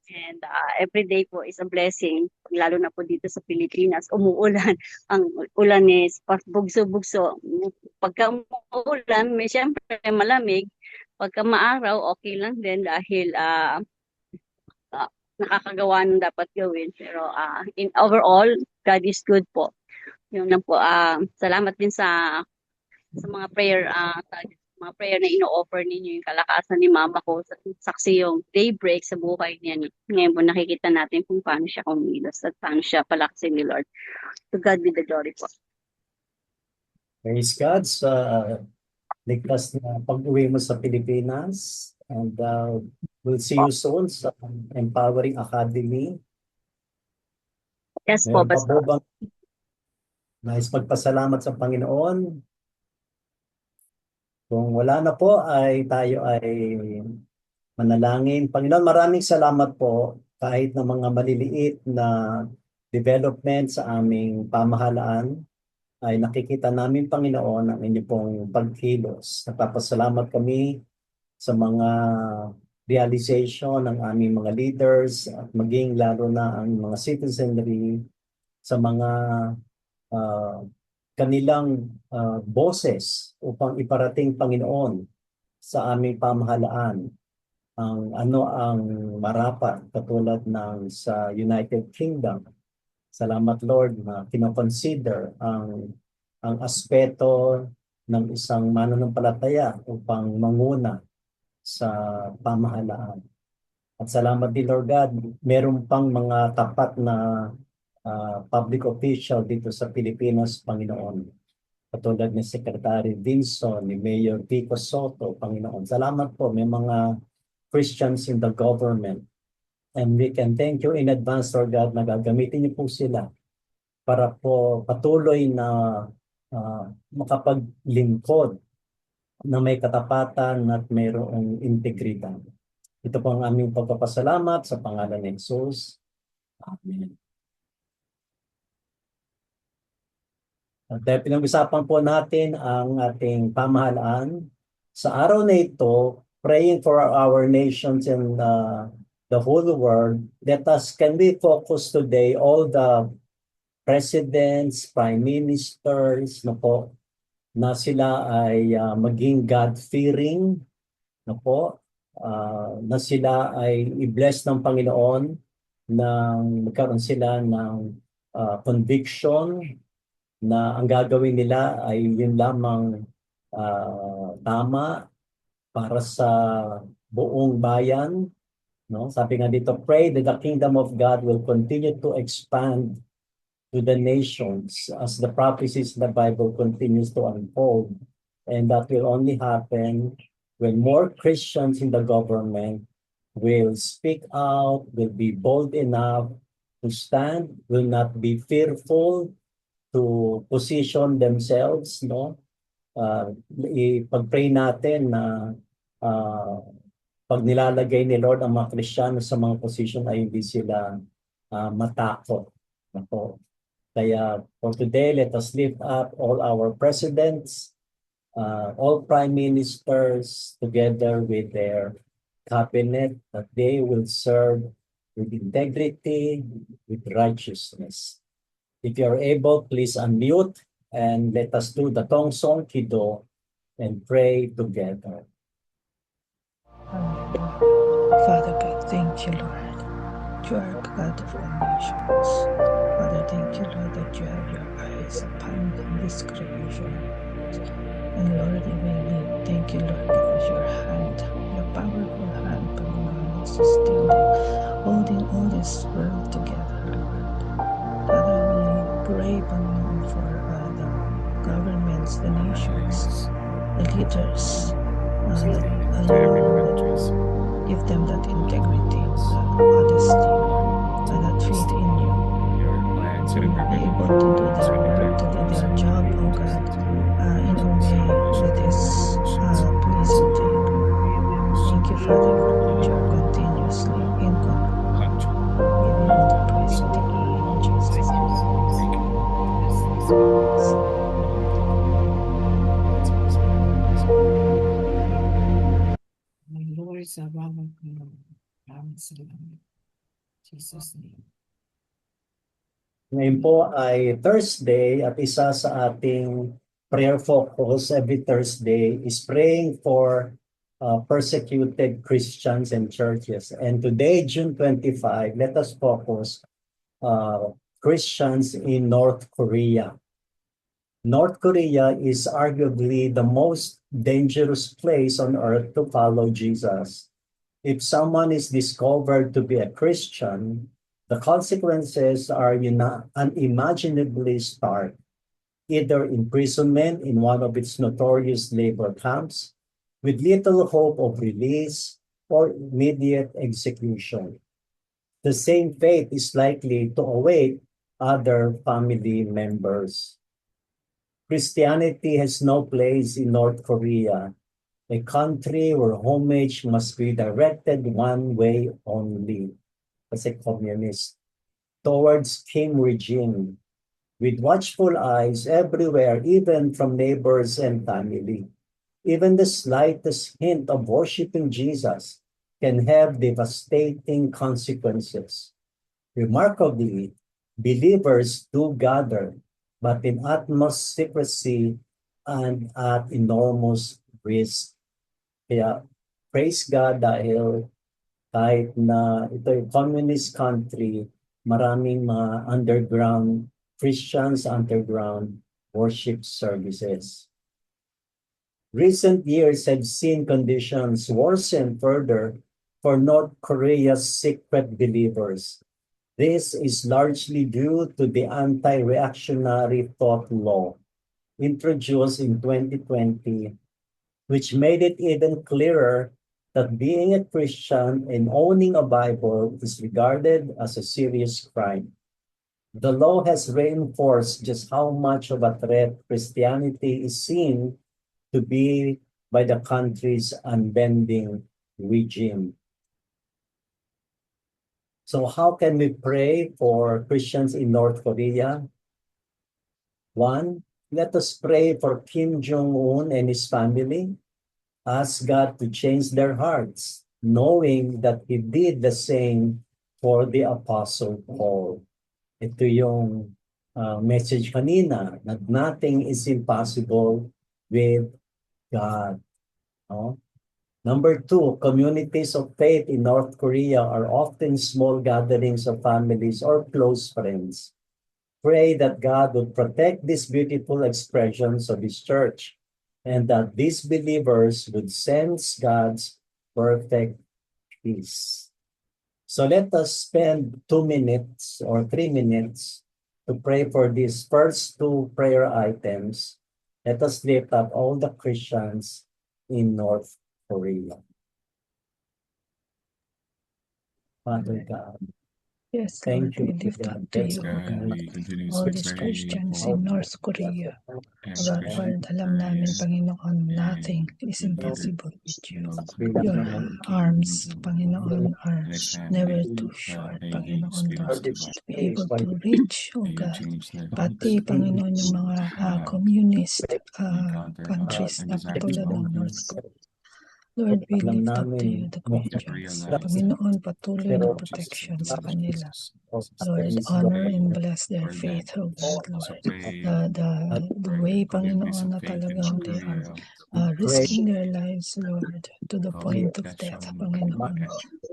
And every day po is a blessing, lalo na po dito sa Pilipinas. Umuulan. Ang ulan is bugso-bugso. Pagka umuulan, siyempre malamig. Pagka maaraw, okay lang din dahil nakakagawa ng dapat gawin. Pero in overall, God is good po. Yun lang po. Salamat din sa mga prayer na ino-offer ninyo, yung kalakasan ni mama ko, saksi yung daybreak sa buhay niya. Ngayon po nakikita natin kung paano siya kumilos at paano siya palakasin ni Lord. To God be the glory po. Praise God sa ligtas na pag-uwi mo sa Pilipinas. And we'll see you soon sa Empowering Academy. Yes po, Pastor. Nais magpasalamat sa Panginoon. Kung wala na po, tayo ay manalangin. Panginoon, maraming salamat po kahit na mga maliliit na development sa aming pamahalaan ay nakikita namin, Panginoon, ang inyong pong pagkilos. Nagpapasalamat kami sa mga realization ng aming mga leaders at maging lalo na ang mga citizenry sa mga kanilang boses upang iparating, Panginoon, sa aming pamahalaan ang marapat katulad ng sa United Kingdom. Salamat, Lord, na kinoconsider ang aspeto ng isang mananampalataya upang manguna sa pamahalaan. At salamat din, Lord God, meron pang mga tapat na public official dito sa Pilipinas, Panginoon. Katulad ni Secretary Vinson, ni Mayor Vico Soto, Panginoon. Salamat po, may mga Christians in the government. And we can thank you in advance, Lord God, na gagamitin niyo po sila para po patuloy na makapaglingkod na may katapatan at mayroong integridad. Ito po ang aming pagpapasalamat sa pangalan ni Jesus. Amen. At dahil pinag-usapan po natin ang ating pamahalaan, sa araw na ito, praying for our nations and the whole world, can we focus today all the presidents, prime ministers, na sila ay maging God-fearing, na sila ay i-bless ng Panginoon nang magkaroon sila ng conviction na ang gagawin nila ay yun lamang tama para sa buong bayan. No? Sabi nga dito, pray that the kingdom of God will continue to expand to the nations as the prophecies in the Bible continues to unfold. And that will only happen when more Christians in the government will speak out, will be bold enough to stand, will not be fearful to position themselves, no? Ipag-pray natin na pag nilalagay ni Lord ang mga Kristiyano sa mga position ay hindi sila matakot. Kaya for today, let us lift up all our presidents, all prime ministers, together with their cabinet, that they will serve with integrity, with righteousness. If you are able, please unmute and let us do the Tong Song Kido and pray together. Father God, thank you, Lord. You are God of all nations. Father, thank you, Lord, that you have your eyes upon this creation. And Lord, even thank you, Lord, because your hand, your powerful hand, Panginoon, is still holding all this world together, Lord. Father, we pray, Panginoon, for the governments, the nations, the leaders, give them that integrity, that honesty, and that faith in you. To be able to do their work, to do their job, oh God, in a way that is pleasing to you. Thank you, Father, that you are continuously in control. Give you all the praise and the glory in Jesus' name. My Lord, sa bawat maraming salamat. Jesus' name. Ngayon po ay Thursday at isa sa ating prayer focus every Thursday is praying for persecuted Christians and churches. And today, June 25, let us focus Christians in North Korea. North Korea is arguably the most dangerous place on earth to follow Jesus. If someone is discovered to be a Christian, the consequences are unimaginably stark, either imprisonment in one of its notorious labor camps, with little hope of release or immediate execution. The same fate is likely to await other family members. Christianity has no place in North Korea, a country where homage must be directed one way only, as a communist, towards Kim regime, with watchful eyes everywhere, even from neighbors and family. Even the slightest hint of worshiping Jesus can have devastating consequences. Remarkably, believers do gather, but in utmost secrecy and at enormous risk. Kaya praise God dahil kahit na ito yung communist country, maraming mga underground Christians, underground worship services. Recent years have seen conditions worsen further for North Korea's secret believers. This is largely due to the anti-reactionary thought law introduced in 2020, which made it even clearer that being a Christian and owning a Bible is regarded as a serious crime. The law has reinforced just how much of a threat Christianity is seen to be by the country's unbending regime. So how can we pray for Christians in North Korea? One, let us pray for Kim Jong-un and his family. Ask God to change their hearts, knowing that He did the same for the Apostle Paul. Ito yung message kanina, that nothing is impossible with God. No? Number two, communities of faith in North Korea are often small gatherings of families or close friends. Pray that God would protect these beautiful expressions of His church and that these believers would sense God's perfect peace. So let us spend 2 minutes or 3 minutes to pray for these first two prayer items. Let us lift up all the Christians in North Korea. Father God, Yes, thank Lord, we you. lift up to Yes, you, O God, God, we continue all to these pray Christians for in North Korea. every Lord, Christian alam namin, Korea Panginoon, nothing and is the leader, impossible with you. Your working arms, Panginoon, are and his never family. too short, May the Panginoon, Spirit Lord, of God, to be able to reach, O may you God, change their pati, hearts, Panginoon, yung mga God, communist encounter countries and na desire to katulad ng know you, North Korea. Lord, we Alam lift up to namin you the mo to Christians. realize that Panginoon, patuloy na pero protection Jesus, sa kanila. Jesus, Lord, Jesus, honor pray and bless their for them. faith, O God, Also Lord. pray The for way, communities Panginoon, of na faith in talagang North they are Korea. risking their lives, Lord, to the point of death, Panginoon,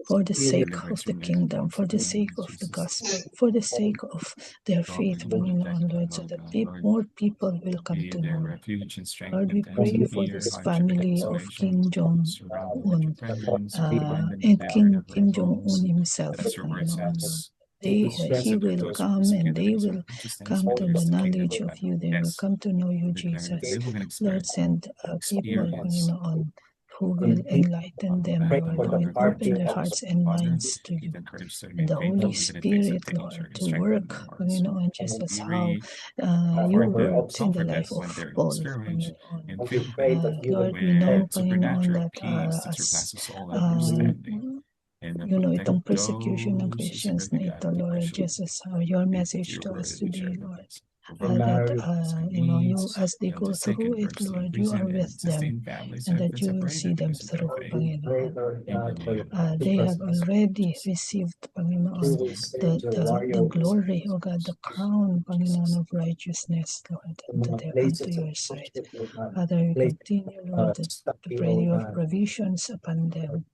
for the sake of the kingdom, for the sake of the gospel, for the sake of their faith, Panginoon, Lord, so that more people will come Be to their know you. refuge and strength Lord, we in pray times of for fear, this hardship, and family of isolation. Kim Surround them with Jong-un your presence, remind them that and they are never Kim alone. Jong-un himself, As your word Panginoon, Lord. says, He blessed are will those who come and persecute the they ways of will righteousness, come for to theirs the is the kingdom knowledge of of heaven. you. They will Yes, come to know you, declare that Jesus. they will Lord, experience send people, Panginoon, who will enlighten them, pray Lord, for who the will open their party hearts and Father, minds to give you. them courage to And remain the faithful Holy even in the face of Spirit, danger, Lord, and to strengthen work, their hearts. Panginoon, just as We how pray you for them, worked in the comfort them life of when they're Paul, discouraged, Panginoon. and fill them Lord, we know, with Panginoon, supernatural that peace that as surpasses all uh, understanding. And protect itong persecution ng those who serve Christians you, na God, ito, Lord, especially just as your with message your to us word, we today, share with Lord, us. Provide that, you, needs, as they go just take in through it, verse to Lord, you are prison with and them, sustain families and who have that been you will see separated them because of their through, faith. Panginoon. In the name They have of already Jesus. received, Panginoon, the glory, O God, the crown, Panginoon, of righteousness, Lord, that they come to your side. Father, we continue, Lord, to pray your provisions upon them,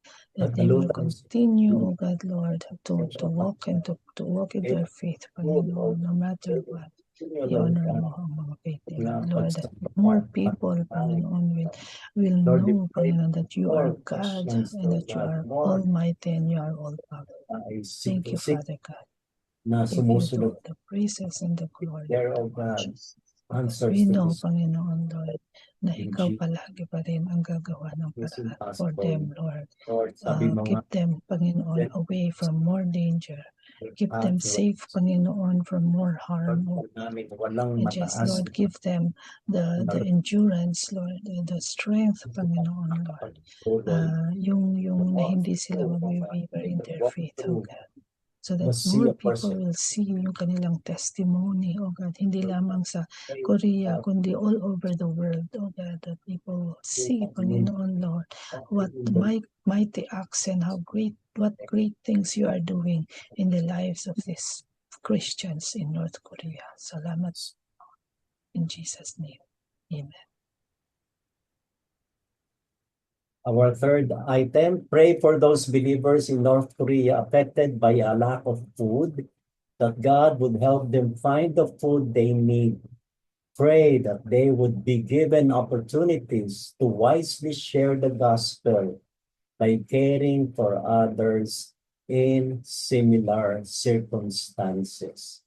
that they will continue, O God, Lord, to walk and to walk in their faith, Panginoon, no matter what. I-honor mo ang mga faith nila. Lord, that more people, Panginoon, will know, Panginoon, that you are God and that you are almighty and you are all powerful. Thank you, Father God. na Give you sumusunod the praises and the glory. there of God answers We to know, this Panginoon, Lord, na in ikaw Jesus. palagi pa rin ang gagawa ng It's paraan for impossible. them, Lord. Lord, sabi mo nga, Keep them, Panginoon, away from more danger. Keep them safe, Panginoon, from more harm. namin walang And just, mataas Lord, give them the endurance, Lord, the strength, Panginoon, Lord. Yung na hindi sila mag-waver in their faith, oh God. So that more people will see yung kanilang testimony, oh God, hindi lamang sa Korea, kundi all over the world, oh God, that people will see, Panginoon, Lord, what mighty acts and what great things you are doing in the lives of these Christians in North Korea. Salamat in Jesus' name. Amen. Our third item, pray for those believers in North Korea affected by a lack of food, that God would help them find the food they need. pray that they would be given opportunities to wisely share the gospel by caring for others in similar circumstances.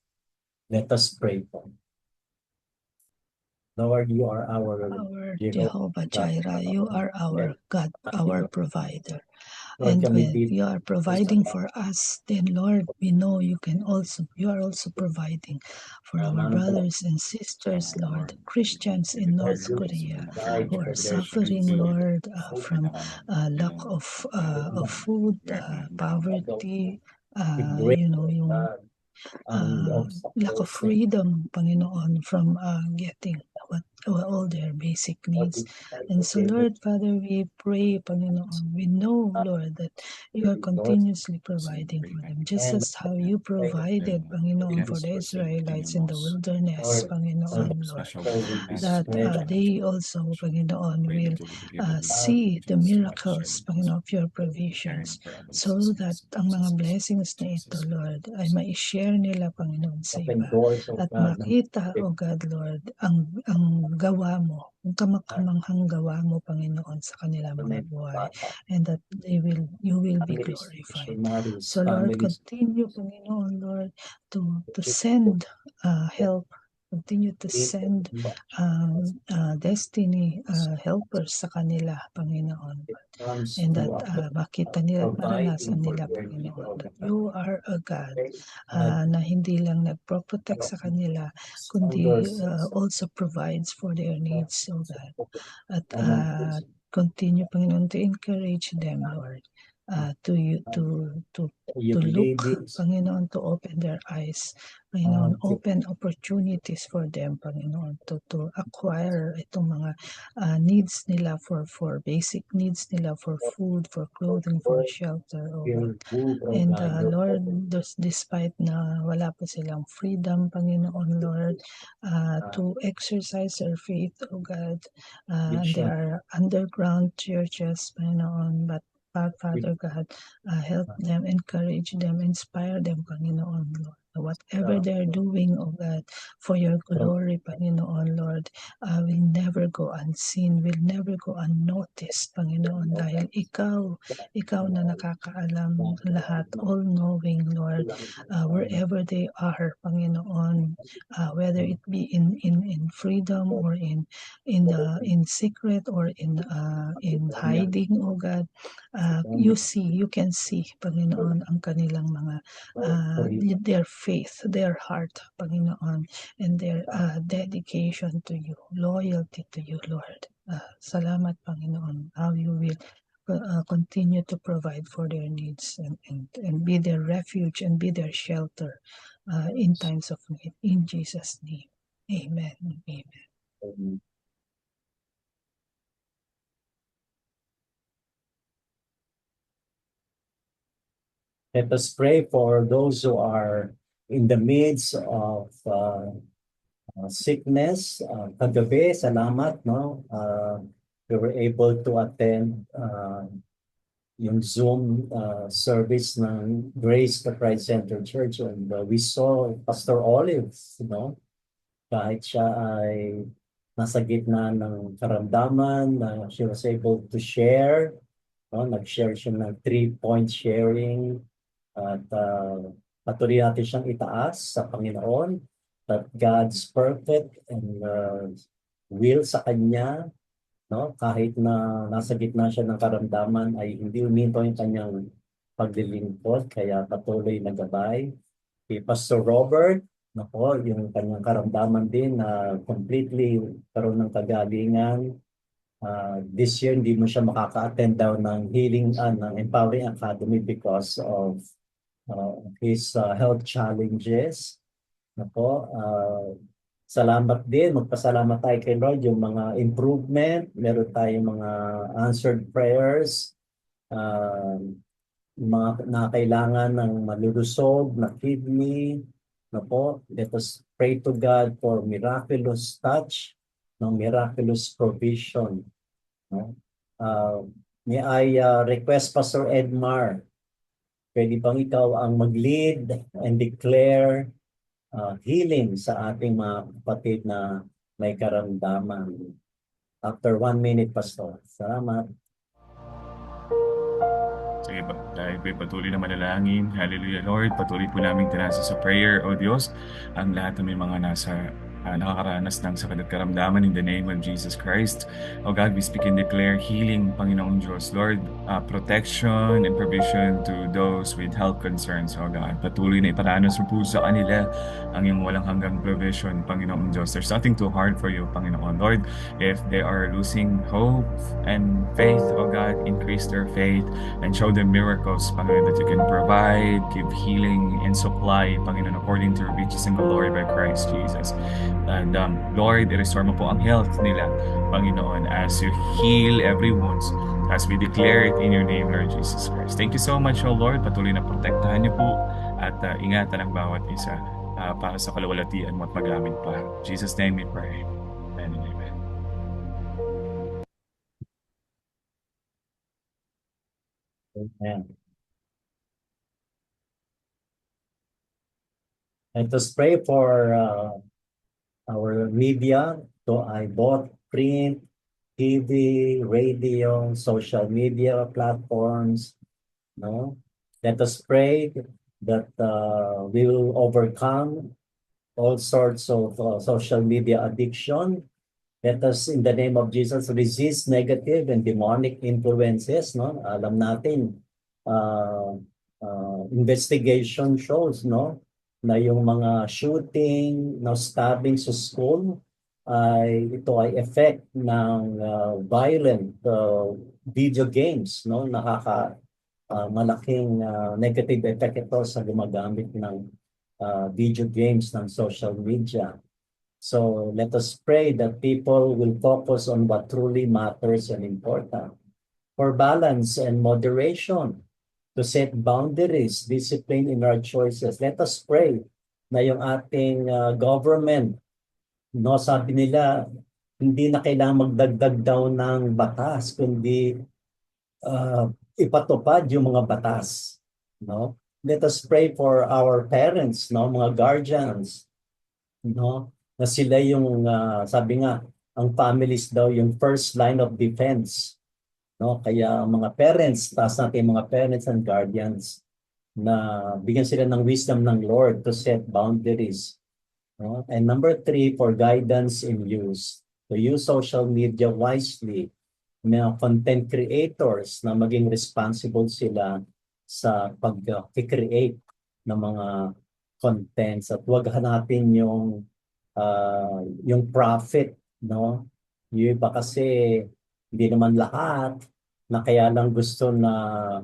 Let us pray for. Lord, you are our Our Jehovah Jehovah Jireh, you are our God, our provider. Lord, And kami when dito you are providing for us, then Lord, we know you are also providing for our brothers and sisters, Lord, Christians in North Korea who are suffering, Lord, from lack of food, poverty, yung lack of freedom, Panginoon, from getting all their basic needs. And so, Lord, Father, we pray, Panginoon, we know, Lord, that you are continuously providing for them, just as how you provided, Panginoon, for the Israelites in the wilderness, Panginoon, Lord, that they also, Panginoon, will see the miracles, Panginoon, of your provisions, so that ang mga blessings na ito, Lord, ay ma-share nila, Panginoon, sa iba. At makita, O God, Lord, ang gawa mo, ang kamanghamanghang gawa mo, Panginoon, sa kanilang mga buhay. And that you will be glorified. So, Lord, continue, Panginoon, Lord, to send help. Continue to send destiny helpers sa kanila, Panginoon. And that makita nila at maranasan nila, Panginoon, that you are a God na hindi lang nagpro-protect sa kanila, kundi also provides for their needs, so that at continue, Panginoon, to encourage them, Lord, to look, Panginoon, to open their eyes, Panginoon, open opportunities for them, Panginoon, to acquire itong mga needs nila for basic needs nila, for food, for clothing, for shelter, oh God. And Lord, despite na wala pa silang freedom, Panginoon, Lord, to exercise their faith, oh God, there are underground churches, Panginoon, but Father God, help them, encourage them, inspire them, Panginoon, Lord. Whatever they're doing, oh God, for your glory, Panginoon, Lord, will never go unseen, will never go unnoticed, Panginoon, dahil ikaw na nakakaalam lahat, all-knowing, Lord, wherever they are, Panginoon, whether it be in freedom or in secret or in hiding, oh God, you can see, Panginoon, ang kanilang mga their faith, their heart, Panginoon, and their dedication to you, loyalty to you, Lord. Salamat, Panginoon, how you will continue to provide for their needs and be their refuge and be their shelter in times of need. In Jesus' name, amen. Amen. Let us pray for those who are in the midst of sickness. Kagabi, salamat, no? We were able to attend yung Zoom service ng Grace the Christ Center Church, and we saw Pastor Olive, no? Kahit siya ay nasa gitna ng karamdaman, she was able to share, no? Nag-share siya ng 3-point sharing, at patuloy natin siyang itaas sa Panginoon, that God's perfect and will sa kanya, no? Kahit na nasa gitna siya ng karamdaman, ay hindi uminto yung kanyang paglilingkod, kaya patuloy na gabay. Kay Pastor Robert, nako, yung kanyang karamdaman din na completely karoon ng kagalingan. This year, hindi mo siya makaka-attend daw ng healing, ng Empowering Academy because of his health challenges. Nako, salamat din. Magpasalamat tayo kay Lord yung mga improvement. Meron tayong mga answered prayers. Mga na kailangan ng malulusog na kidney. Nako, let us pray to God for miraculous touch, ng miraculous provision. No? May I request Pastor Edmar, pwede bang ikaw ang mag-lead and declare healing sa ating mga kapatid na may karamdaman. After 1 minute, Pastor. Salamat. Sige ba, dahil po'y patuloy na manalangin. Hallelujah, Lord. Patuloy po namin tinasa sa prayer, O Diyos, ang lahat ng may mga nasa nakakaranas ng sakit at karamdaman in the name of Jesus Christ. O God, we speak and declare healing, Panginoong Diyos. Lord, protection and provision to those with health concerns, O God. Patuloy na iparanas mo po sa kanila ang iyong walang hanggang provision, Panginoong Diyos. There's nothing too hard for you, Panginoon. Lord, if they are losing hope and faith, O God, increase their faith and show them miracles, Panginoon, that you can provide, give healing and supply, Panginoon, according to your riches and glory by Christ Jesus. And Lord, i-restore mo po ang health nila, Panginoon, as you heal every wounds, as we declare it in your name, Lord Jesus Christ. Thank you so much, O Lord. Patuloy na protektahan niyo po at ingatan ang bawat isa para sa kalawalatian mo at magamit pa. In Jesus' name we pray. Amen and amen. Amen. Let us pray for our media. So I bought print, TV, radio, social media platforms. No, let us pray that we will overcome all sorts of social media addiction. Let us, in the name of Jesus, resist negative and demonic influences. No, alam natin, investigation shows, no, na yung mga shooting, no, stabbing sa school, ito ay effect ng violent video games, no, malaking negative effect ito sa gumagamit ng video games ng social media. So let us pray that people will focus on what truly matters and important. For balance and moderation, to set boundaries, discipline in our choices. Let us pray na yung ating government, no, sabi nila, hindi na kailangan magdagdag daw ng batas, kundi ipatupad yung mga batas, no? Let us pray for our parents, no, mga guardians, no, na sila yung sabi nga, ang families daw yung first line of defense, no? Kaya mga parents, taas natin mga parents and guardians na bigyan sila ng wisdom ng Lord to set boundaries, no? And number 3, for guidance in use, to use social media wisely, na content creators na maging responsible sila sa pag-create ng mga contents at wag hanapin yung profit, no? Yung iba kasi hindi naman lahat na kaya lang gusto na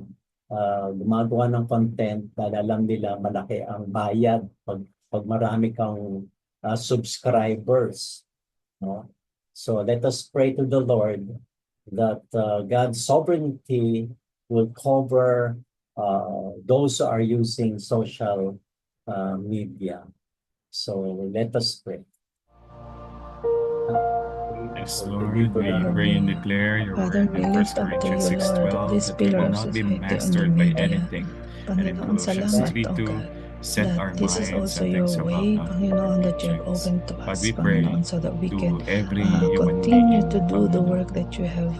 gumagawa ng content dahil alam nila malaki ang bayad pag marami kang subscribers, no? So let us pray to the Lord that God's sovereignty will cover those who are using social media. So let us pray. Yes, Lord, we pray and declare your Father, word we in 1 lift up to Corinthians you, Lord, 6:12 this that we pillar will of not be society on the mastered by media. anything. And in Panginoon, Colossians salamat, 3:2, O God, set that our this is minds also on your things above, way, not Panginoon, that you have things. opened to But us, we pray Panginoon, so that we to can every human continue being, to do the Panginoon, work that you have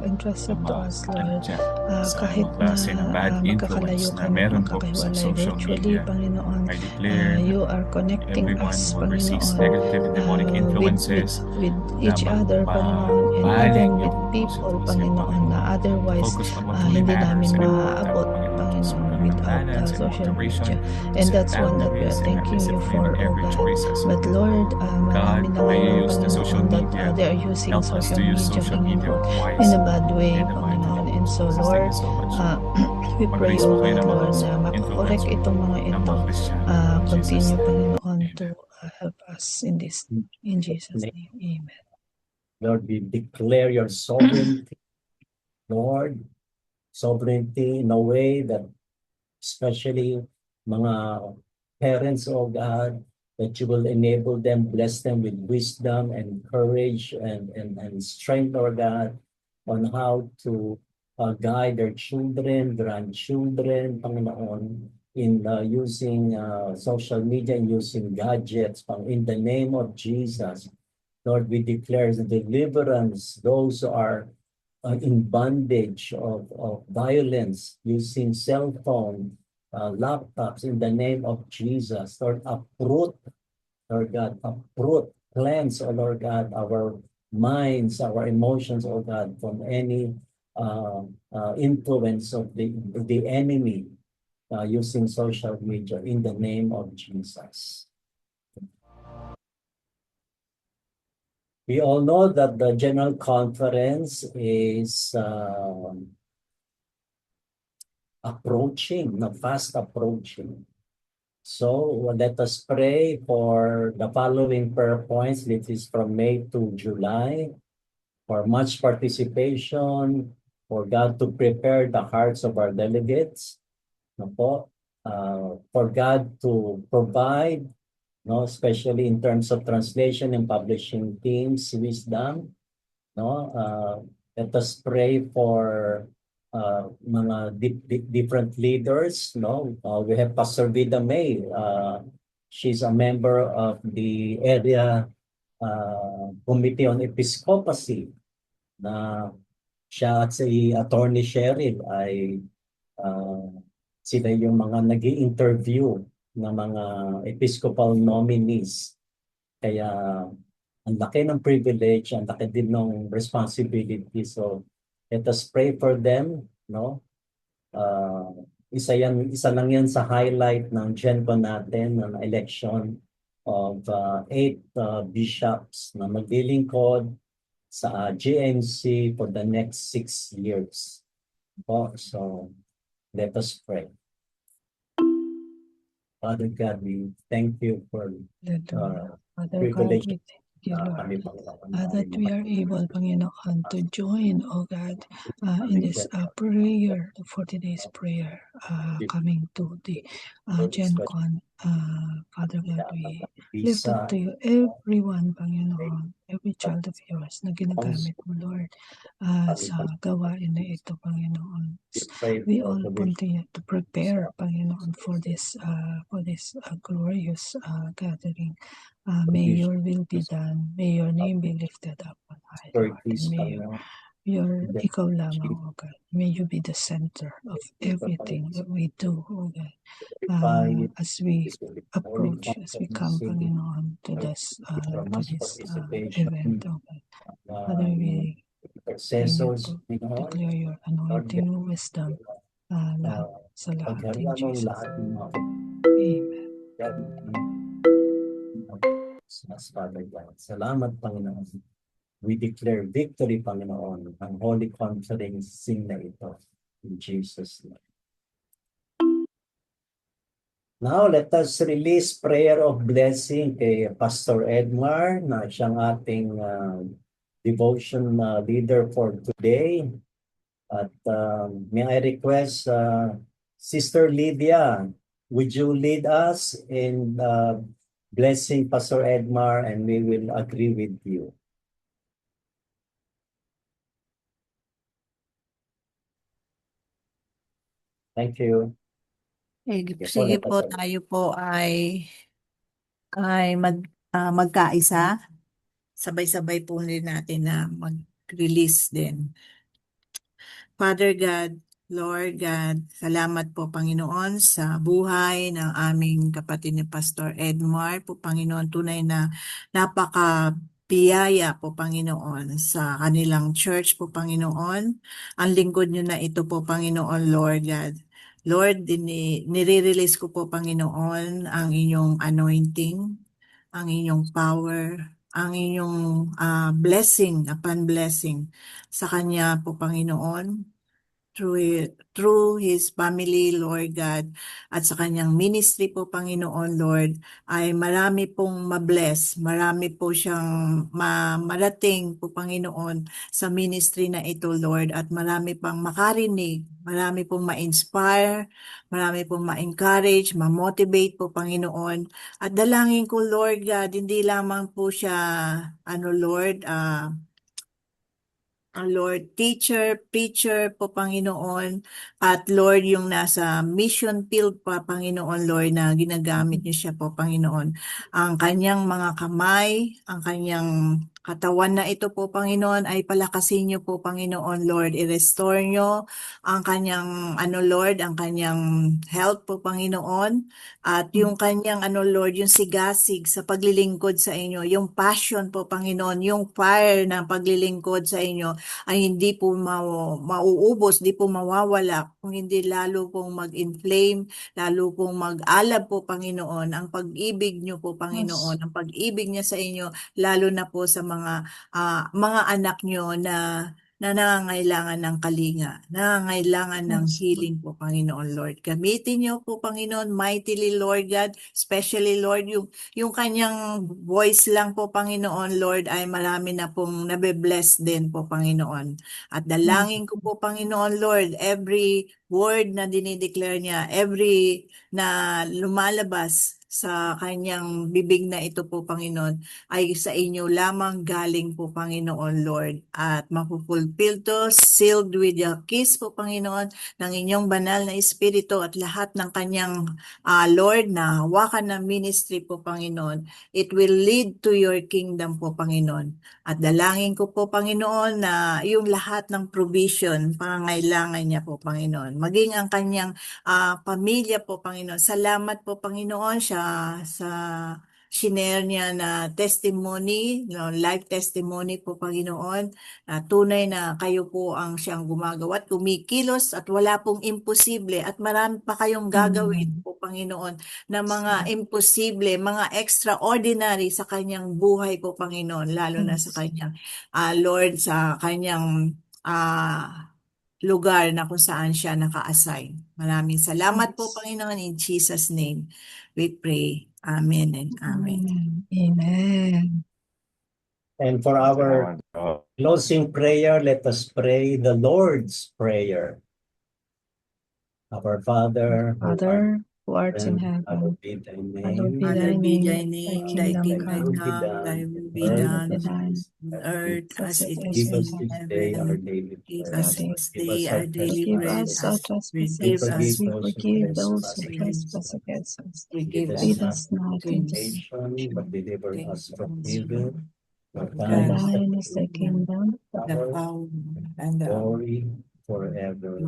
entrusted to Ama, us, Lord. andyan sa Kahit anumang na klase ng bad influence magkakalayo na kami at meron po sa magkakahiwalay social virtually, media. Panginoon, I declare you that are connecting everyone us, will resist Panginoon, negative and demonic influences with na each other, Panginoon, and even with yung puso people, at isipan, Panginoon, na Panginoon. otherwise Focus on what truly hindi matters namin and important, maaabot, Panginoon. So Panginoon, magkaroon ng without balance and social moderation media. to And set that's one that we are boundaries and have thanking you discipline for, in oh every God. choices. But Lord, God, marami na may you ngayon, use the social Panginoon, that media. they are using Help us social to use media, social media Panginoon, in a wisely. bad way, In the mighty Panginoon. name And of so, Jesus. Lord, Thank you so much. we pray, Mag-raise oh po kayo God, ng mga Lord, na makakorek influencer itong mga ng ito. mga Christian. In Jesus' Continue, name. Panginoon, Amen. to help us in this. In Jesus' name, amen. Lord, we declare your sovereignty, Lord, sovereignty in a way that especially mga parents, oh God, that you will enable them, bless them with wisdom and courage and strength, Lord God, on how to guide their children, grandchildren, Panginoon, in using social media and using gadgets, in the name of Jesus. Lord, we declare the deliverance, those who are in bondage of violence using cell phone, laptops, in the name of Jesus. Lord, uproot, Lord God, uproot, cleanse, oh Lord God, our minds, our emotions, oh God, from any influence of the enemy using social media in the name of Jesus. We all know that the General Conference is fast approaching. So let us pray for the following prayer points. This is from May to July, for much participation, for God to prepare the hearts of our delegates, for God to provide, especially in terms of translation and publishing teams, wisdom. Let us pray for mga different leaders. We have Pastor Vida May. She's a member of the area Committee on Episcopacy na siya at si Attorney Cheryl ay sila yung mga nag-i-interview ng mga episcopal nominees. Kaya ang laki ng privilege, ang laki din ng responsibility. So let us pray for them, isa lang yan sa highlight ng GenCon natin, ng election of 8 bishops na maglilingkod sa GMC for the next 6 years. So let us pray. Father God, we thank you for Father God, privilege we thank you, Lord, kami, Panginoon. that we are able, Panginoon, to join, oh God, in this prayer, the 40 days prayer, coming to the GenCon. Father God, we lift up to you everyone, Panginoon, every child of yours na ginagamit mo, Lord, sa gawain na ito, Panginoon. We all continue to prepare, Panginoon, for this glorious gathering. May your will be done. May your name be lifted up on high, Lord. And may ikaw lamang, oh God. May you be the center of everything that we do, oh God. As we approach, as we come, Panginoon, to this event, oh God. Father, we continue to declare your anointing wisdom sa lahat in Jesus. Amen. Father God. Salamat, Panginoon. We declare victory, Panginoon, ang Holy Conference na ito. In Jesus' name. Now, let us release prayer of blessing kay Pastor Edmar, na siyang ating devotion leader for today. At may I request Sister Lydia, would you lead us in blessing Pastor Edmar, and we will agree with you. Thank you. Sige po, tayo po ay magkaisa. Sabay-sabay po rin natin na mag-release din. Father God, Lord God, salamat po Panginoon sa buhay ng aming kapatid ni Pastor Edmar po Panginoon, tunay na napaka-biyaya po Panginoon sa kanilang church po Panginoon. Ang lingkod nyo na ito po Panginoon, Lord God. Lord, nire-release ko po Panginoon ang inyong anointing, ang inyong power, ang inyong blessing upon blessing sa kanya po Panginoon, through his family, Lord God, at sa kanyang ministry po, Panginoon, Lord, ay marami pong mabless, marami po siyang marating po, Panginoon, sa ministry na ito, Lord, at marami pang makarinig, marami pong ma-inspire, marami pong ma-encourage, ma-motivate po, Panginoon. At dalangin ko, Lord God, hindi lamang po siya, Lord, Lord, teacher, preacher po, Panginoon, at Lord, yung nasa mission field pa, Panginoon, Lord, na ginagamit niyo siya po, Panginoon. Ang kanyang mga kamay, ang kanyang katawan na ito po, Panginoon, ay palakasin niyo po, Panginoon, Lord, i-restore niyo ang kanyang, Lord, ang kanyang health po, Panginoon, at yung kanyang, Lord, yung sigasig sa paglilingkod sa inyo, yung passion po, Panginoon, yung fire na paglilingkod sa inyo, ay hindi po mauubos, di po mawawala, kung hindi lalo pong mag-inflame, lalo pong mag-alab po, Panginoon, ang pag-ibig niyo po, Panginoon, ang pag-ibig niya sa inyo, lalo na po sa mga anak niyo na nangangailangan ng kalinga, nangangailangan ng healing po, Panginoon Lord. Gamitin niyo po, Panginoon, mightily, Lord God, especially, Lord, yung kanyang voice lang po, Panginoon Lord, ay marami na pong nabe-bless din po, Panginoon. At dalangin ko po, Panginoon Lord, every word na dinideclare niya, every na lumalabas sa kanyang bibig na ito po, Panginoon, ay sa inyo lamang galing po, Panginoon Lord. At mapupulfill to, sealed with your kiss po, Panginoon, ng inyong banal na espiritu at lahat ng kanyang Lord, na hawakan ng ministry po, Panginoon. It will lead to your kingdom po, Panginoon. At dalangin ko po, Panginoon, na yung lahat ng provision, pangangailangan niya po, Panginoon. Maging ang kanyang pamilya po, Panginoon. Salamat po, Panginoon, siya sa shinare niya na testimony, life testimony po, Panginoon, na tunay na kayo po ang siyang gumagawa at kumikilos at wala pong imposible at marami pa kayong gagawin po, Panginoon, na mga imposible, mga extraordinary sa kanyang buhay po, Panginoon, lalo na sa kanyang, Lord, sa kanyang lugar na kung saan siya naka-assign. Maraming salamat po, Panginoon. In Jesus' name, we pray. Amen and amen. Amen. And for our closing prayer, let us pray the Lord's Prayer. Our Father, Father, who art in heaven, hallowed be thy hallowed be name. thy Hallowed be thy name, thy name, thy kingdom kingdom come, come, thy will be thy will done be done, on earth as as it it is Give is in us in this day our heaven. daily Give bread. us heaven. this Give day us our our daily Forgive bread, us our trespasses. trespasses, forgive as us, we Those who forgive those trespass who against trespass us. against us. forgive us Lead Not us not into against temptation, but deliver us from evil. For For thine is the thine is the kingdom, kingdom, the power, power and the glory forever.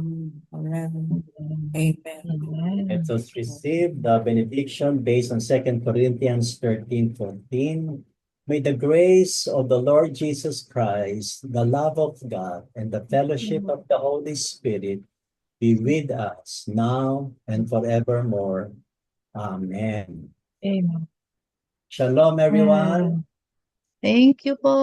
forever. and Amen. amen. Let us receive the benediction based on 2 Corinthians 13:14. May the grace of the Lord Jesus Christ, the love of God, and the fellowship of the Holy Spirit be with us now and forevermore. Amen. Amen. Shalom, everyone. Thank you po.